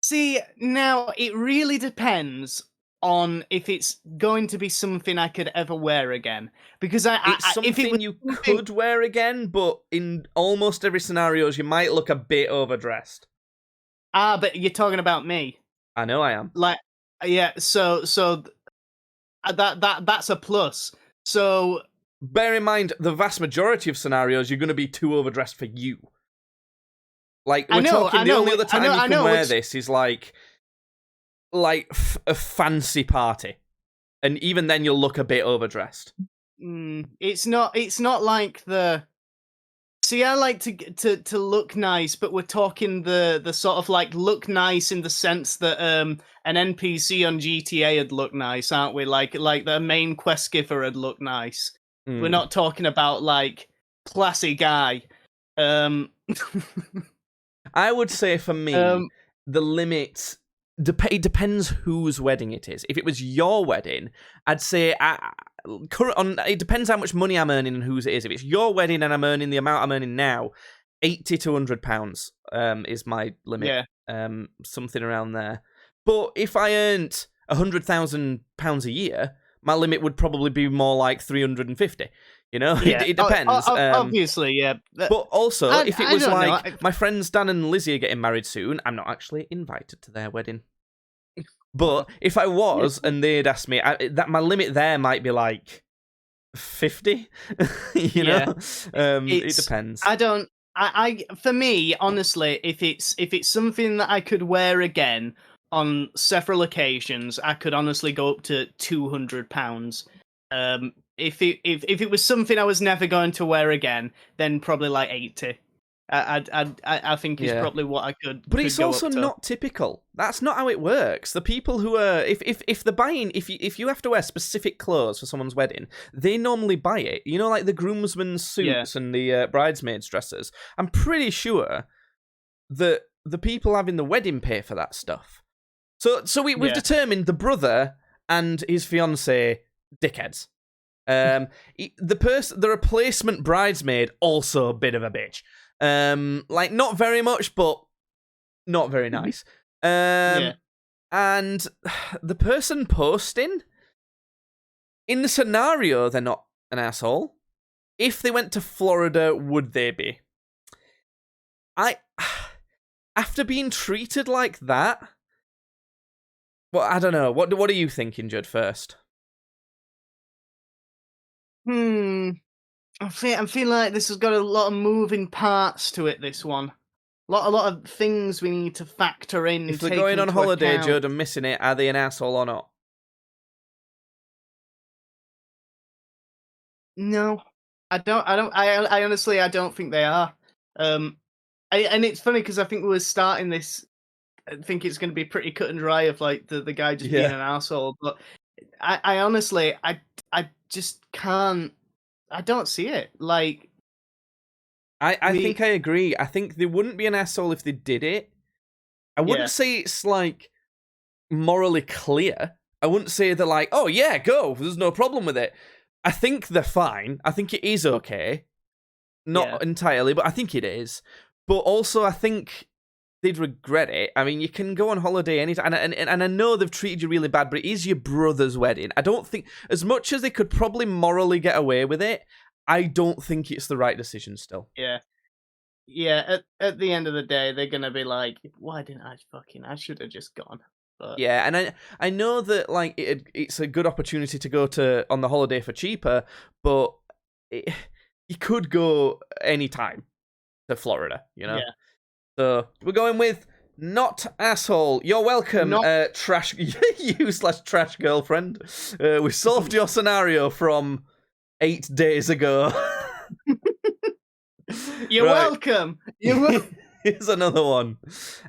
See, now it really depends on if it's going to be something I could ever wear again. Because it's something you could wear again, but in almost every scenario, you might look a bit overdressed. But you're talking about me. I know I am. Like, yeah. So that's a plus. So bear in mind, the vast majority of scenarios, you're going to be too overdressed for you. Like, the only other time you can wear this is like a fancy party, and even then you'll look a bit overdressed. It's not like the. See, I like to look nice, but we're talking the sort of like look nice in the sense that an NPC on GTA would look nice, aren't we? Like the main quest giver would look nice. We're not talking about like classy guy. I would say for me, the limit. It depends whose wedding it is. If it was your wedding, I'd say it depends how much money I'm earning and whose it is. If it's your wedding and I'm earning the amount I'm earning now, £80 to £100 is my limit. Yeah. Something around there. But if I earned £100,000 a year, my limit would probably be more like 350. You know, it depends. Obviously, yeah. But also, if it was like my friends Dan and Lizzie are getting married soon, I'm not actually invited to their wedding. But if I was, and they'd ask me, that my limit there might be like 50. You know, it depends. I don't. For me, honestly, if it's something that I could wear again on several occasions, I could honestly go up to £200. If it was something I was never going to wear again, then probably like 80. I think is probably what I could. But it's also not typical. That's not how it works. The people who are if they're buying if you have to wear specific clothes for someone's wedding, they normally buy it. You know, like the groomsmen's suits and the bridesmaids' dresses. I'm pretty sure that the people having the wedding pay for that stuff. So we've determined the brother and his fiancée dickheads. The replacement bridesmaid also a bit of a bitch. Like not very much, but not very nice. And the person posting, in the scenario, they're not an asshole. If they went to Florida, would they be? After being treated like that, well, I don't know. What are you thinking, Judd? First. I'm feeling like this has got a lot of moving parts to it. This one, a lot of things we need to factor in. If they're going on holiday, Judd, and missing it, are they an asshole or not? No, I don't. I honestly, I don't think they are. And it's funny because I think we were starting this. I think it's going to be pretty cut and dry of like the guy just being an asshole. But I honestly, I just can't. I don't see it. Like, I think I agree. I think they wouldn't be an asshole if they did it. I wouldn't say it's like morally clear. I wouldn't say they're like, oh yeah, go. There's no problem with it. I think they're fine. I think it is okay. Not entirely, but I think it is. But also, I think they'd regret it. I mean, you can go on holiday anytime, and I know they've treated you really bad, but it is your brother's wedding. I don't think, as much as they could probably morally get away with it, I don't think it's the right decision still. Yeah. At the end of the day, they're gonna be like, why didn't I should have just gone. But... Yeah, and I know that like it's a good opportunity to go on the holiday for cheaper, but you could go anytime to Florida, you know? Yeah. So we're going with not asshole. You're welcome, trash you/trash girlfriend. We solved your scenario from 8 days ago. You're welcome. Here's another one.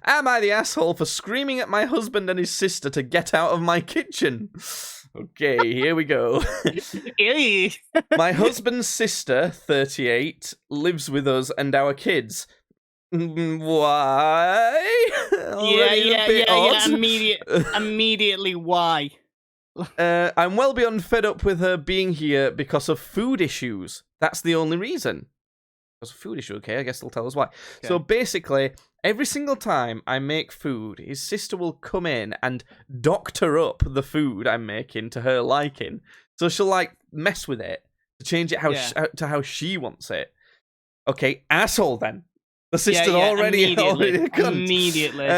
Am I the asshole for screaming at my husband and his sister to get out of my kitchen? Okay, here we go. My husband's sister, 38, lives with us and our kids. Why? Immediately, why? I'm well beyond fed up with her being here because of food issues. That's the only reason. Because of food issue, okay, I guess they'll tell us why. Okay. So basically, every single time I make food, his sister will come in and doctor up the food I'm making to her liking. So she'll like mess with it to change it to how she wants it. Okay, asshole then. The sister's already a cunt. Immediately.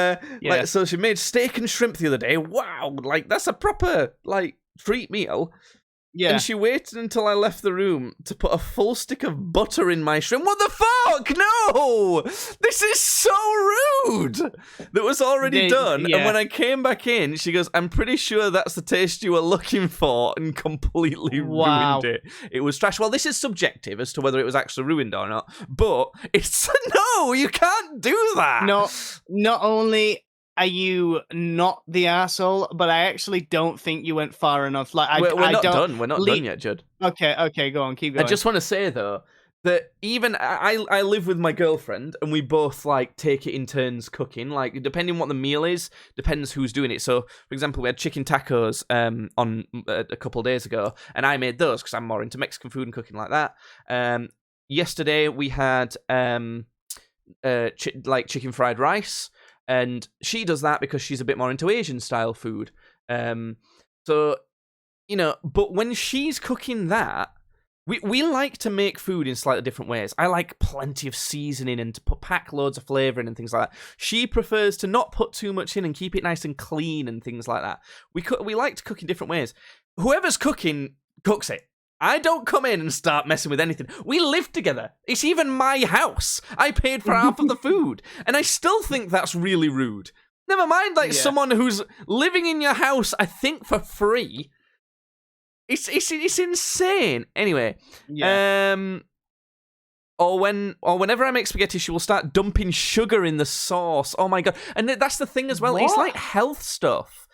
Like, so she made steak and shrimp the other day. Wow, like that's a proper like treat meal. Yeah. And she waited until I left the room to put a full stick of butter in my shrimp. What the fuck? No! This is so rude! That was already done. Yeah. And when I came back in, she goes, I'm pretty sure that's the taste you were looking for, and completely ruined it. It was trash. Well, this is subjective as to whether it was actually ruined or not. But it's... No, you can't do that! No, not only... Are you not the asshole? But I actually don't think you went far enough. Like we're not done. We're not done yet, Judd. Okay, go on, keep going. I just want to say though that even I live with my girlfriend and we both like take it in turns cooking. Like depending on what the meal is, depends who's doing it. So for example, we had chicken tacos on a couple of days ago, and I made those because I'm more into Mexican food and cooking like that. Yesterday we had chicken fried rice. And she does that because she's a bit more into Asian style food. So, you know, but when she's cooking that, We like to make food in slightly different ways. I like plenty of seasoning and to pack loads of flavour in and things like that. She prefers to not put too much in and keep it nice and clean and things like that. We like to cook in different ways. Whoever's cooking, cooks it. I don't come in and start messing with anything. We live together. It's even my house. I paid for half of the food. And I still think that's really rude. Never mind, someone who's living in your house, I think, for free. It's insane. Anyway, or whenever I make spaghetti, she will start dumping sugar in the sauce. Oh my god! And that's the thing as well. What? It's like health stuff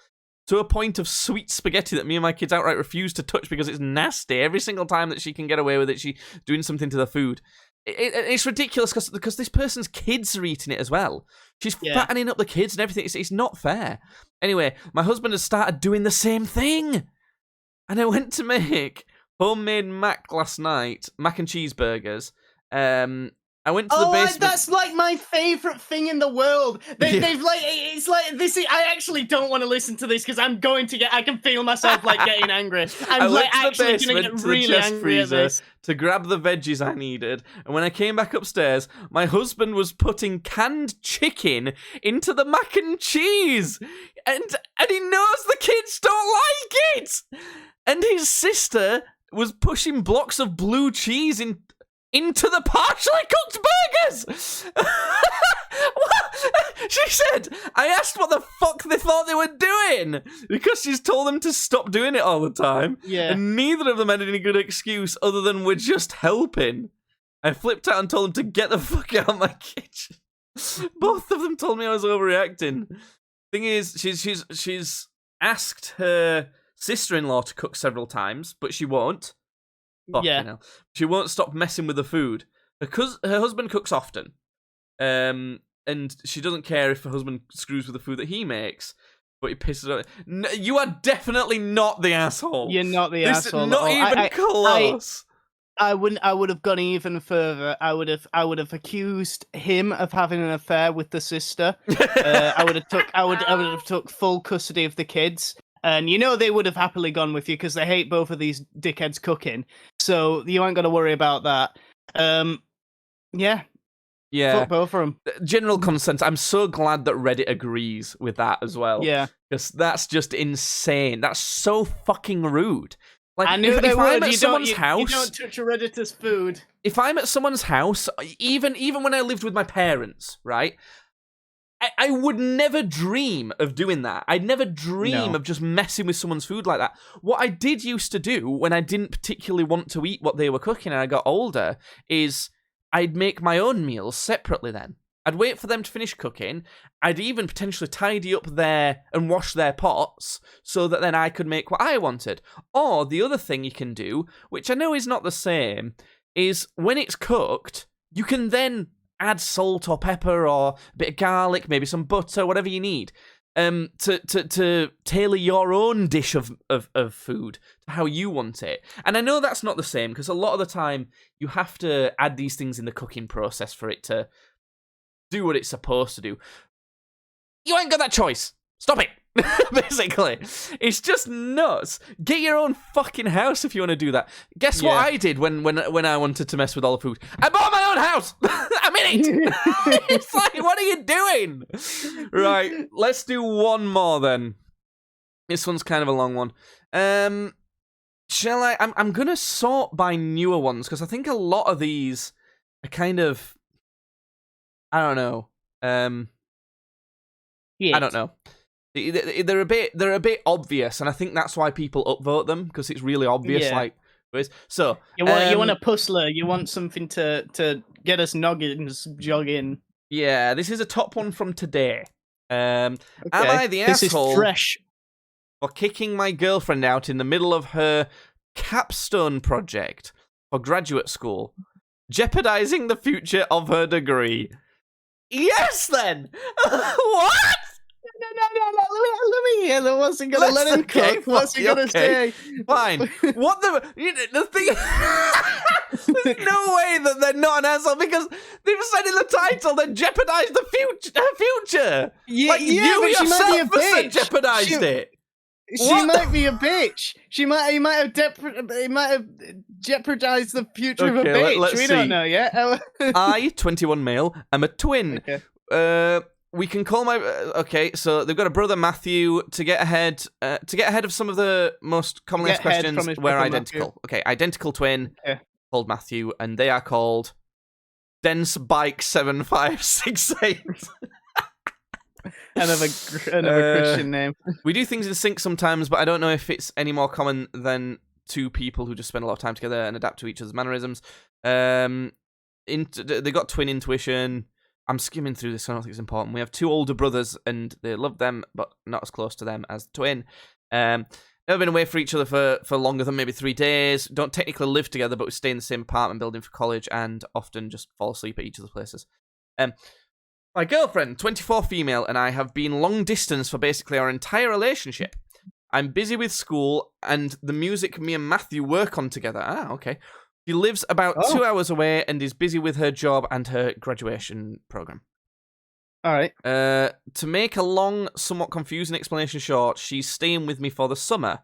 to a point of sweet spaghetti that me and my kids outright refuse to touch because it's nasty. Every single time that she can get away with it, she's doing something to the food. It's ridiculous because this person's kids are eating it as well. She's fattening up the kids and everything. It's not fair. Anyway, my husband has started doing the same thing. And I went to make homemade mac last night, mac and cheeseburgers. I went to the basement. That's like my favorite thing in the world. They've it's like this. I actually don't want to listen to this because I'm going to I can feel myself like getting angry. I'm like actually going to get really angry at this. To grab the veggies I needed, and when I came back upstairs, my husband was putting canned chicken into the mac and cheese, and he knows the kids don't like it. And his sister was pushing blocks of blue cheese into the partially cooked burgers. She said, I asked what the fuck they thought they were doing because she's told them to stop doing it all the time. Yeah. And neither of them had any good excuse other than we're just helping. I flipped out and told them to get the fuck out of my kitchen. Both of them told me I was overreacting. Thing is, she's asked her sister-in-law to cook several times, but she won't. Fucking hell. She won't stop messing with the food because her husband cooks often, and she doesn't care if her husband screws with the food that he makes, but he pisses her off. No, you are definitely not the asshole. You're not the asshole. Not even close. I would have gone even further. I would have accused him of having an affair with the sister. I would have took full custody of the kids. And they would have happily gone with you because they hate both of these dickheads cooking. So you ain't got to worry about that. Yeah. Fuck both of them. General consensus. I'm so glad that Reddit agrees with that as well. Yeah. Because that's just insane. That's so fucking rude. Like, I knew if I'm at someone's house, you don't touch a Redditor's food. If I'm at someone's house, even when I lived with my parents, right? I would never dream of doing that. I'd never dream of just messing with someone's food like that. What I did used to do when I didn't particularly want to eat what they were cooking and I got older is I'd make my own meals separately then. I'd wait for them to finish cooking. I'd even potentially tidy up and wash their pots so that then I could make what I wanted. Or the other thing you can do, which I know is not the same, is when it's cooked, you can then add salt or pepper or a bit of garlic, maybe some butter, whatever you need, to tailor your own dish of food to how you want it. And I know that's not the same because a lot of the time you have to add these things in the cooking process for it to do what it's supposed to do. You ain't got that choice. Stop it. Basically, it's just nuts. Get your own fucking house if you want to do that. Guess what I did when I wanted to mess with all the food? I bought my own house. I'm in it. It's like, what are you doing? Right, let's do one more then. This one's kind of a long one. Shall I? I'm gonna sort by newer ones because I think a lot of these are kind of, I don't know. I don't know. They're a bit obvious, and I think that's why people upvote them because it's really obvious. Yeah. Like, so you want a puzzler. You want something to get us noggins jogging. Yeah, this is a top one from today. Am I the This asshole is fresh for kicking my girlfriend out in the middle of her capstone project for graduate school, jeopardizing the future of her degree? Yes, then. What? No. Let me hear them. What's he gonna let him cook? What's he gonna say? Fine. What the thing? There's no way that they're not an asshole because they've said in the title they jeopardized the future. Yeah, like, yeah, you but she might be a yourself bitch. jeopardized it. She might be a bitch. He might have jeopardized the future of a bitch. Let's don't see. know yet. I, 21 male, am a twin. Okay. We can call my okay. So they've got a brother Matthew to get ahead of some of the most commonly asked questions. We're identical. Matthew. Okay, identical twin called Matthew, and they are called Dense Bike 7568. Another Christian name. We do things in sync sometimes, but I don't know if it's any more common than two people who just spend a lot of time together and adapt to each other's mannerisms. They got twin intuition. I'm skimming through this, so I don't think it's important. We have two older brothers, and they love them, but not as close to them as the twin. Never been away for each other for longer than maybe 3 days. Don't technically live together, but we stay in the same apartment building for college, and often just fall asleep at each other's places. My girlfriend, 24 female, and I have been long distance for basically our entire relationship. I'm busy with school and the music me and Matthew work on together. Ah, okay. She lives about 2 hours away and is busy with her job and her graduation program. All right. To make a long, somewhat confusing explanation short, she's staying with me for the summer,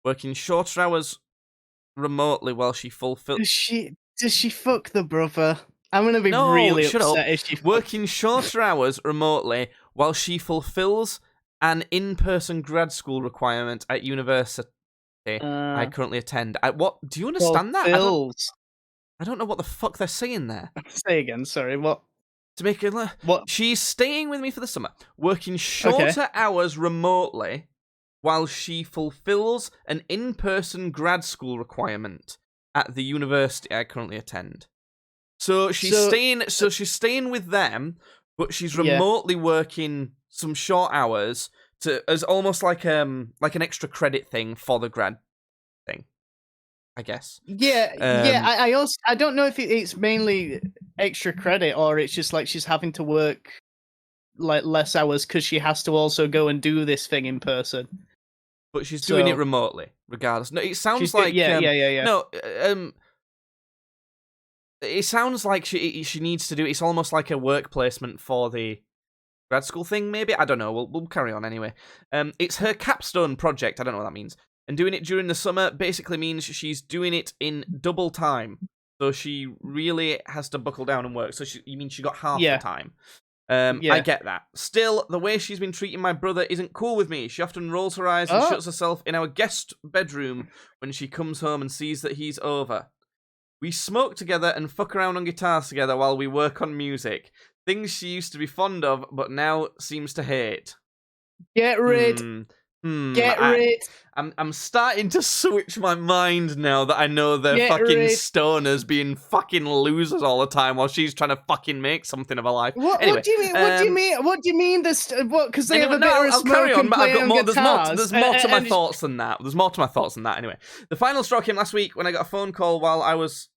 working shorter hours remotely while she fulfills... Does she fuck the brother? I'm going to be really upset if she working shorter hours remotely while she fulfills an in-person grad school requirement at university I currently attend. What do you understand that? I don't know what the fuck they're saying there. Say again, sorry, what? To make it what? She's staying with me for the summer, working shorter hours remotely while she fulfills an in-person grad school requirement at the university I currently attend. So she's staying with them, but she's remotely working some short hours as almost like an extra credit thing for the grad thing, I guess. I don't know if it's mainly extra credit or it's just like she's having to work like less hours because she has to also go and do this thing in person. But she's doing it remotely, regardless. No, it sounds like No, it sounds like she needs to do it. It's almost like a work placement for the grad school thing, maybe? I don't know. We'll carry on anyway. It's her capstone project. I don't know what that means. And doing it during the summer basically means she's doing it in double time. So she really has to buckle down and work. So you mean she got half the time? I get that. Still, the way she's been treating my brother isn't cool with me. She often rolls her eyes and shuts herself in our guest bedroom when she comes home and sees that he's over. We smoke together and fuck around on guitars together while we work on music. Things she used to be fond of, but now seems to hate. Get rid. Get rid. I'm starting to switch my mind now that I know they're stoners being fucking losers all the time while she's trying to fucking make something of her life. What do you mean? What do you mean? Because they have a bit of I'll carry on, but I've got more. There's more to my thoughts than that. There's more to my thoughts than that. Anyway, the final straw came last week when I got a phone call while I was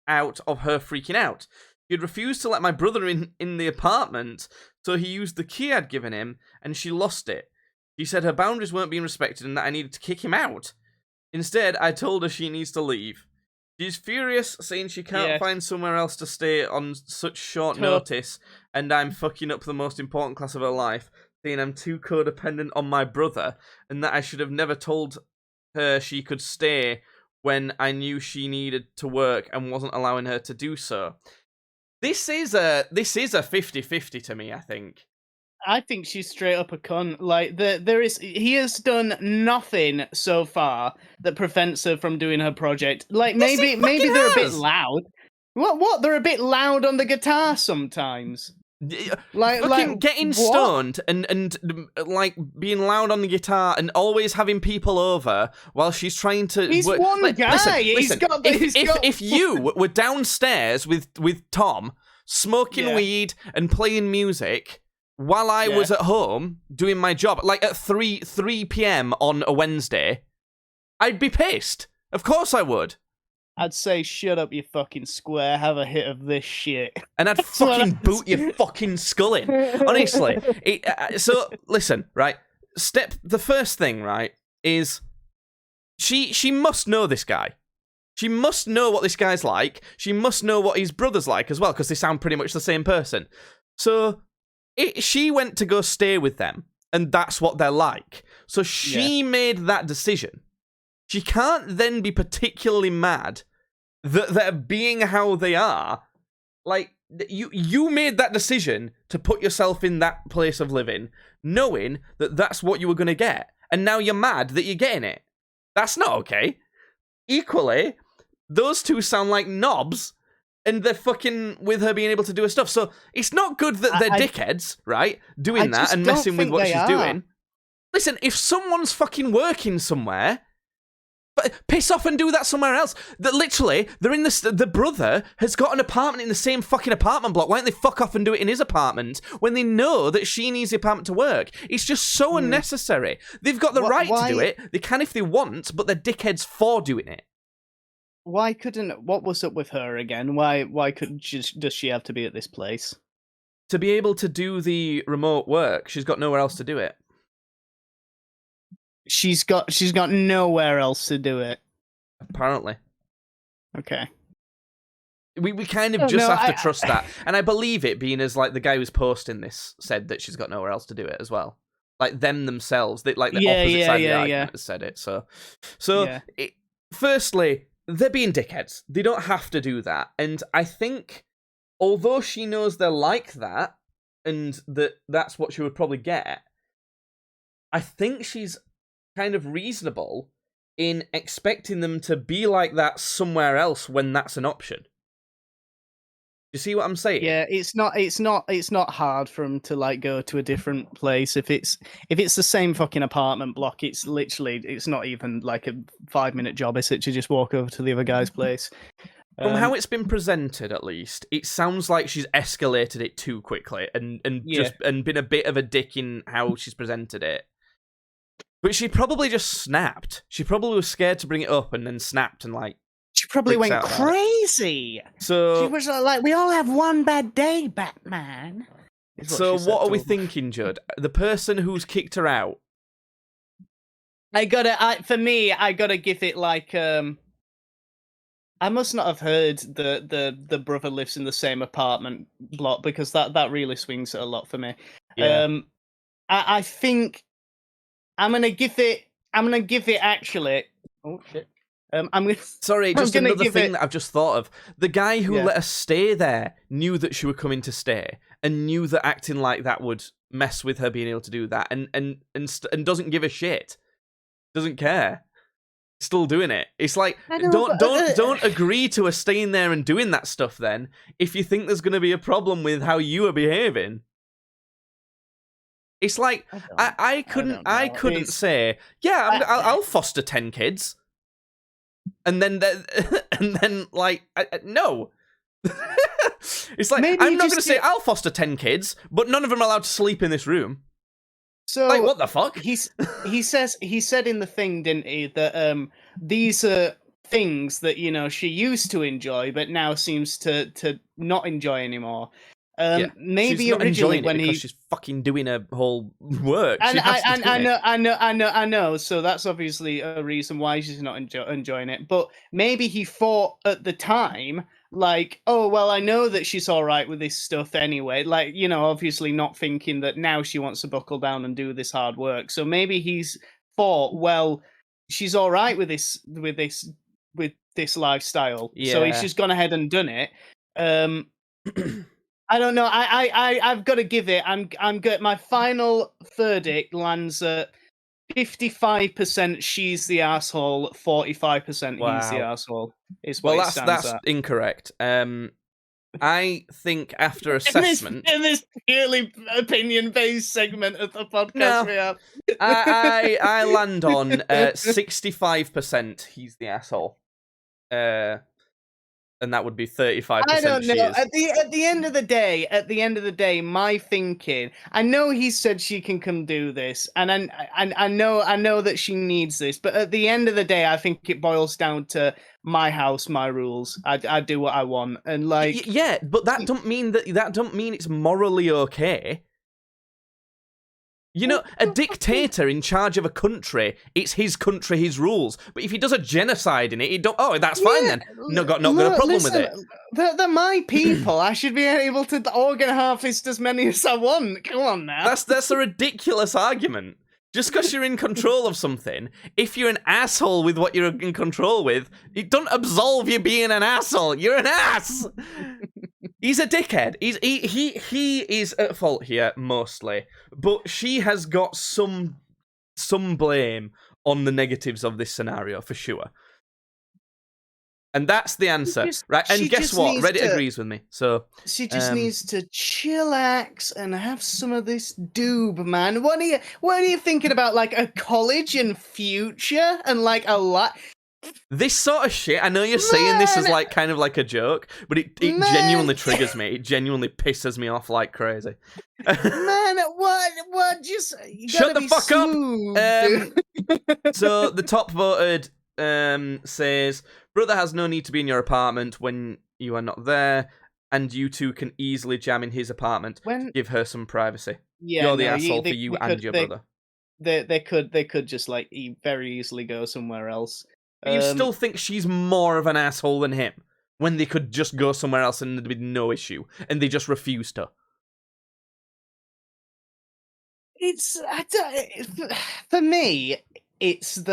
out of her freaking out. She had refused to let my brother in the apartment, so he used the key I'd given him, and she lost it. She said her boundaries weren't being respected and that I needed to kick him out. Instead, I told her she needs to leave. She's furious, saying she can't find somewhere else to stay on such short notice, and I'm fucking up the most important class of her life, saying I'm too codependent on my brother, and that I should have never told her she could stay when I knew she needed to work and wasn't allowing her to do so. This is a 50-50 to me, I think. I think she's straight up a cunt. Like he has done nothing so far that prevents her from doing her project. Like maybe they're a bit loud. What? They're a bit loud on the guitar sometimes. Like getting stoned and like being loud on the guitar and always having people over while she's trying to. He's work. One guy. Listen, if you were downstairs with Tom smoking weed and playing music while I was at home doing my job, like at 3 p.m. on a Wednesday, I'd be pissed. Of course I would. I'd say, shut up, you fucking square, have a hit of this shit. And I'd fucking boot your fucking skull in. Honestly. So, listen, right? The first thing, right, is she must know this guy. She must know what this guy's like. She must know what his brother's like as well, because they sound pretty much the same person. So, she went to go stay with them. and that's what they're like. So she made that decision. She can't then be particularly mad that they're being how they are. Like, you made that decision to put yourself in that place of living, knowing that that's what you were going to get. And now you're mad that you're getting it. That's not okay. Equally, those two sound like knobs, and they're fucking with her being able to do her stuff. So it's not good that they're dickheads, right? Doing that and messing with what she's doing. Listen, if someone's fucking working somewhere, piss off and do that somewhere else. That literally, they're in the brother has got an apartment in the same fucking apartment block. Why don't they fuck off and do it in his apartment when they know that she needs the apartment to work? It's just so unnecessary. They've got the right to do it. They can if they want, but they're dickheads for doing it. Why couldn't... What was up with her again? Why does she have to be at this place? To be able to do the remote work, she's got nowhere else to do it. She's got nowhere else to do it. Apparently. Okay. We kind of have to trust that. And I believe it, being as like the guy who's posting this said that she's got nowhere else to do it as well. Like them themselves, like the opposite side of the argument has said it. So firstly, they're being dickheads. They don't have to do that. And I think, although she knows they're like that, and that's what she would probably get, I think she's kind of reasonable in expecting them to be like that somewhere else when that's an option. You see what I'm saying? Yeah, it's not hard for them to like go to a different place if it's the same fucking apartment block. It's not even like a 5-minute job, is it, to just walk over to the other guy's place. From how it's been presented, at least, it sounds like she's escalated it too quickly and been a bit of a dick in how she's presented it. But she probably just snapped. She probably was scared to bring it up and then snapped and like... She probably went crazy. So she was like, "We all have one bad day, Batman." So what are we thinking, Judd? The person who's kicked her out? I gotta give it like I must not have heard the brother lives in the same apartment block, because that really swings it a lot for me. Yeah. I think I'm gonna give it actually. Oh shit. Sorry, just another thing that I've just thought of. The guy who let her stay there knew that she was coming to stay, and knew that acting like that would mess with her being able to do that, and doesn't give a shit, doesn't care, still doing it. It's like, don't agree to her staying there and doing that stuff then if you think there's going to be a problem with how you are behaving. It's like I couldn't say, I'll foster 10 kids. And then like, no. It's like, maybe I'm not going to say I'll foster 10 kids, but none of them are allowed to sleep in this room. So like, what the fuck? He said in the thing, didn't he, that these are things that, you know, she used to enjoy, but now seems to not enjoy anymore. Maybe she's not originally when because she's fucking doing her whole work. I know. So that's obviously a reason why she's not enjoying it. But maybe he thought at the time, like, oh well, I know that she's all right with this stuff anyway. Like, you know, obviously not thinking that now she wants to buckle down and do this hard work. So maybe he's thought, well, she's all right with this lifestyle. Yeah. So he's just gone ahead and done it. I don't know. I've got to give it. I'm good. My final verdict lands at 55%. She's the asshole. 45%. He's the asshole. That's incorrect. I think after assessment, in this purely opinion-based segment of the podcast, we have. I land on 65%. He's the asshole. And that would be 35%. I don't know. At the end of the day, my thinking. I know he said she can come do this, and I know that she needs this. But at the end of the day, I think it boils down to my house, my rules. I do what I want, and like but that don't mean it's morally okay. You know, a dictator in charge of a country, it's his country, his rules. But if he does a genocide in it, that's fine then. Not got a problem with it. They're my people. I should be able to organ harvest as many as I want. Come on now. That's a ridiculous argument. Just because you're in control of something, if you're an asshole with what you're in control with, it doesn't absolve you being an asshole. You're an ass. He's a dickhead. He is at fault here mostly, but she has got some blame on the negatives of this scenario for sure. And that's the answer, right? And guess what? Reddit agrees with me. So she just needs to chillax and have some of this doob, man. What are you thinking about? Like a college and future and like a lot. This sort of shit. I know you're saying this as like kind of like a joke, but it genuinely triggers me. It genuinely pisses me off like crazy. Man, what? Just shut the fuck smooth, up. So the top voted says, brother has no need to be in your apartment when you are not there, and you two can easily jam in his apartment to give her some privacy. Yeah, you're the asshole for you and your brother. They could just like very easily go somewhere else. But you still think she's more of an asshole than him when they could just go somewhere else and there'd be no issue, and they just refused to. For me, it's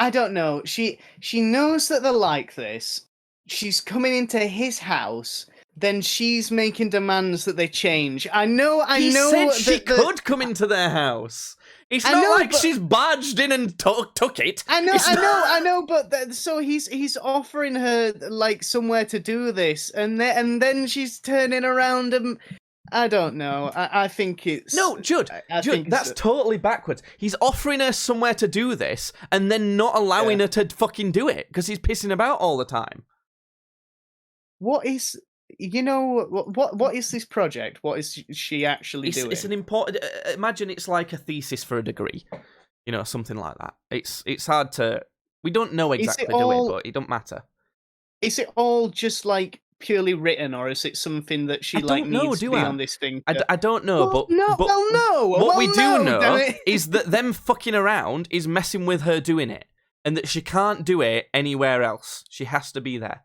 I don't know. She knows that they're like this. She's coming into his house. Then she's making demands that they change. I know. He said she could come into their house. It's not like she's barged in and took it. I know. But so he's offering her like somewhere to do this, and then she's turning around and. I don't know. I think it's... No, Judd, that's totally backwards. He's offering her somewhere to do this, and then not allowing her to fucking do it, because he's pissing about all the time. What is... You know, what is this project? What is she actually doing? It's an important... imagine it's like a thesis for a degree. You know, something like that. It's hard to... We don't know exactly, but it don't matter. Is it all just, like... purely written, or is it something that she needs to be on this thing? I don't know, but what we do know is that them fucking around is messing with her doing it, and that she can't do it anywhere else. She has to be there.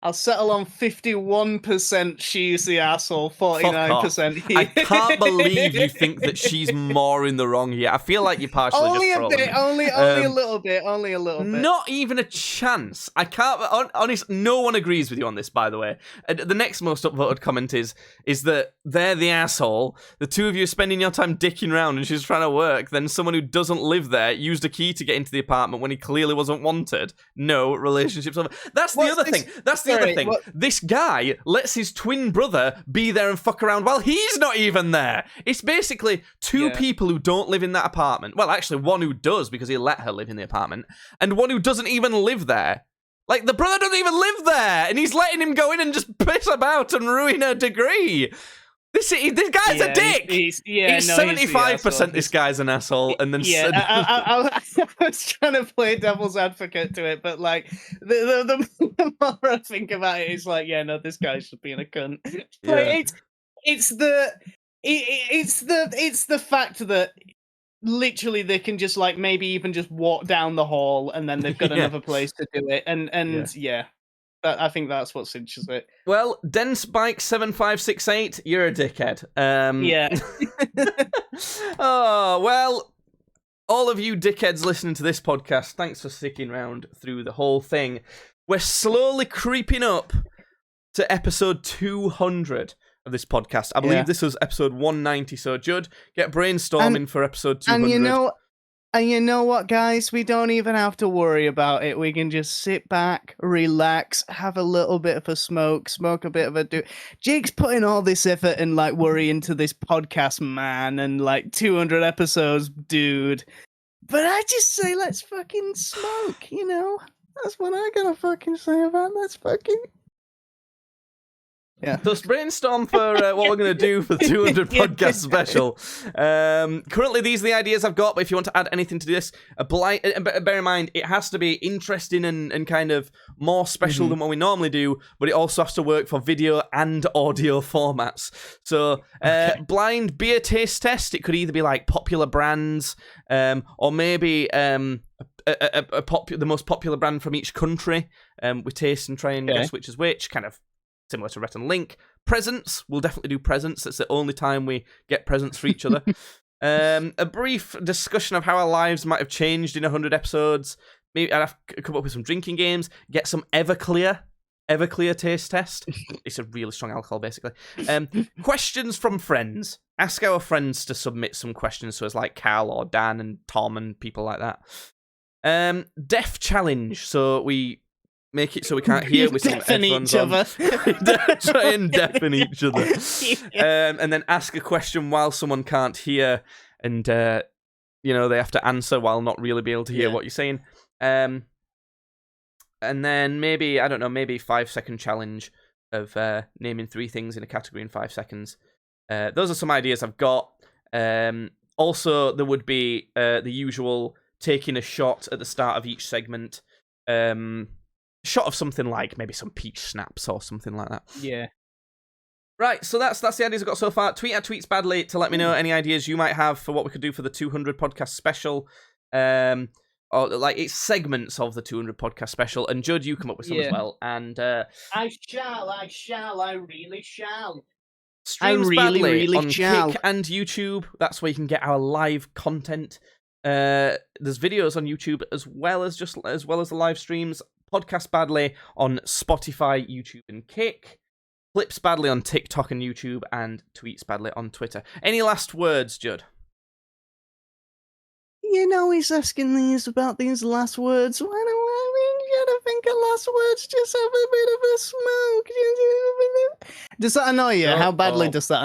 I'll settle on 51% she's the asshole, 49% he. I can't believe you think that she's more in the wrong here. I feel like you're partially only just a bit, only a little bit, only a little bit. Not even a chance. I can't. Honest, no one agrees with you on this, by the way. The next most upvoted comment is that they're the asshole. The two of you are spending your time dicking around, and she's trying to work. Then someone who doesn't live there used a key to get into the apartment when he clearly wasn't wanted. No, relationship's over. That's the other thing. That's the other thing. This guy lets his twin brother be there and fuck around while he's not even there. It's basically two people who don't live in that apartment. Well, actually, one who does because he let her live in the apartment, and one who doesn't even live there. Like, the brother doesn't even live there, and he's letting him go in and just piss about and ruin her degree. This guy's a dick. He's 75% this guy's an asshole, and then I was trying to play devil's advocate to it, but like the more I think about it, it's like, this guy's just being a cunt. Like, it's the fact that literally they can just like maybe even just walk down the hall, and then they've got another place to do it, and I think that's what cinches it. Well, DenseBike7568, you're a dickhead. Oh, well, all of you dickheads listening to this podcast, thanks for sticking around through the whole thing. We're slowly creeping up to episode 200 of this podcast. I believe this was episode 190, so Judd, get brainstorming for episode 200. And you know what, guys? We don't even have to worry about it. We can just sit back, relax, have a little bit of a smoke a bit of a do. Jake's putting all this effort and like worry into this podcast, man, and like 200 episodes, dude. But I just say, let's fucking smoke, That's what I gotta fucking say about let's fucking Yeah. So let's brainstorm for what we're going to do for the 200 podcast special. Currently, these are the ideas I've got, but if you want to add anything to this, bear in mind, it has to be interesting and kind of more special than what we normally do, but it also has to work for video and audio formats. So, blind beer taste test, it could either be like popular brands, or maybe the most popular brand from each country. We taste and try and guess which is which, kind of similar to Rhett and Link. Presents, we'll definitely do presents. That's the only time we get presents for each other. A brief discussion of how our lives might have changed in 100 episodes. Maybe I'd have to come up with some drinking games. Get some Everclear taste test. It's a really strong alcohol, basically. Questions from friends. Ask our friends to submit some questions to us, like Cal or Dan and Tom and people like that. Deaf challenge. So we make it so we can't hear with some headphones on. Try and deafen each other. And then ask a question while someone can't hear, and they have to answer while not really be able to hear what you're saying. And then maybe 5-second challenge of naming 3 things in a category in 5 seconds. Those are some ideas I've got. Also, there would be the usual taking a shot at the start of each segment. Shot of something like maybe some peach snaps or something like that. Yeah. Right, so that's the ideas I've got so far. Tweet at Tweets Badly to let me know any ideas you might have for what we could do for the 200 podcast special. Or like it's segments of the 200 podcast special. And Judd, you come up with some as well. And I really shall. Streams Badly on Kick and YouTube. That's where you can get our live content. There's videos on YouTube as well as the live streams. Podcast Badly on Spotify, YouTube, and Kick. Clips Badly on TikTok and YouTube, and Tweets Badly on Twitter. Any last words, Judd? He's asking these about these last words. Why don't you gotta think of last words? Just have a bit of a smoke. Does that annoy you? How badly does that annoy you?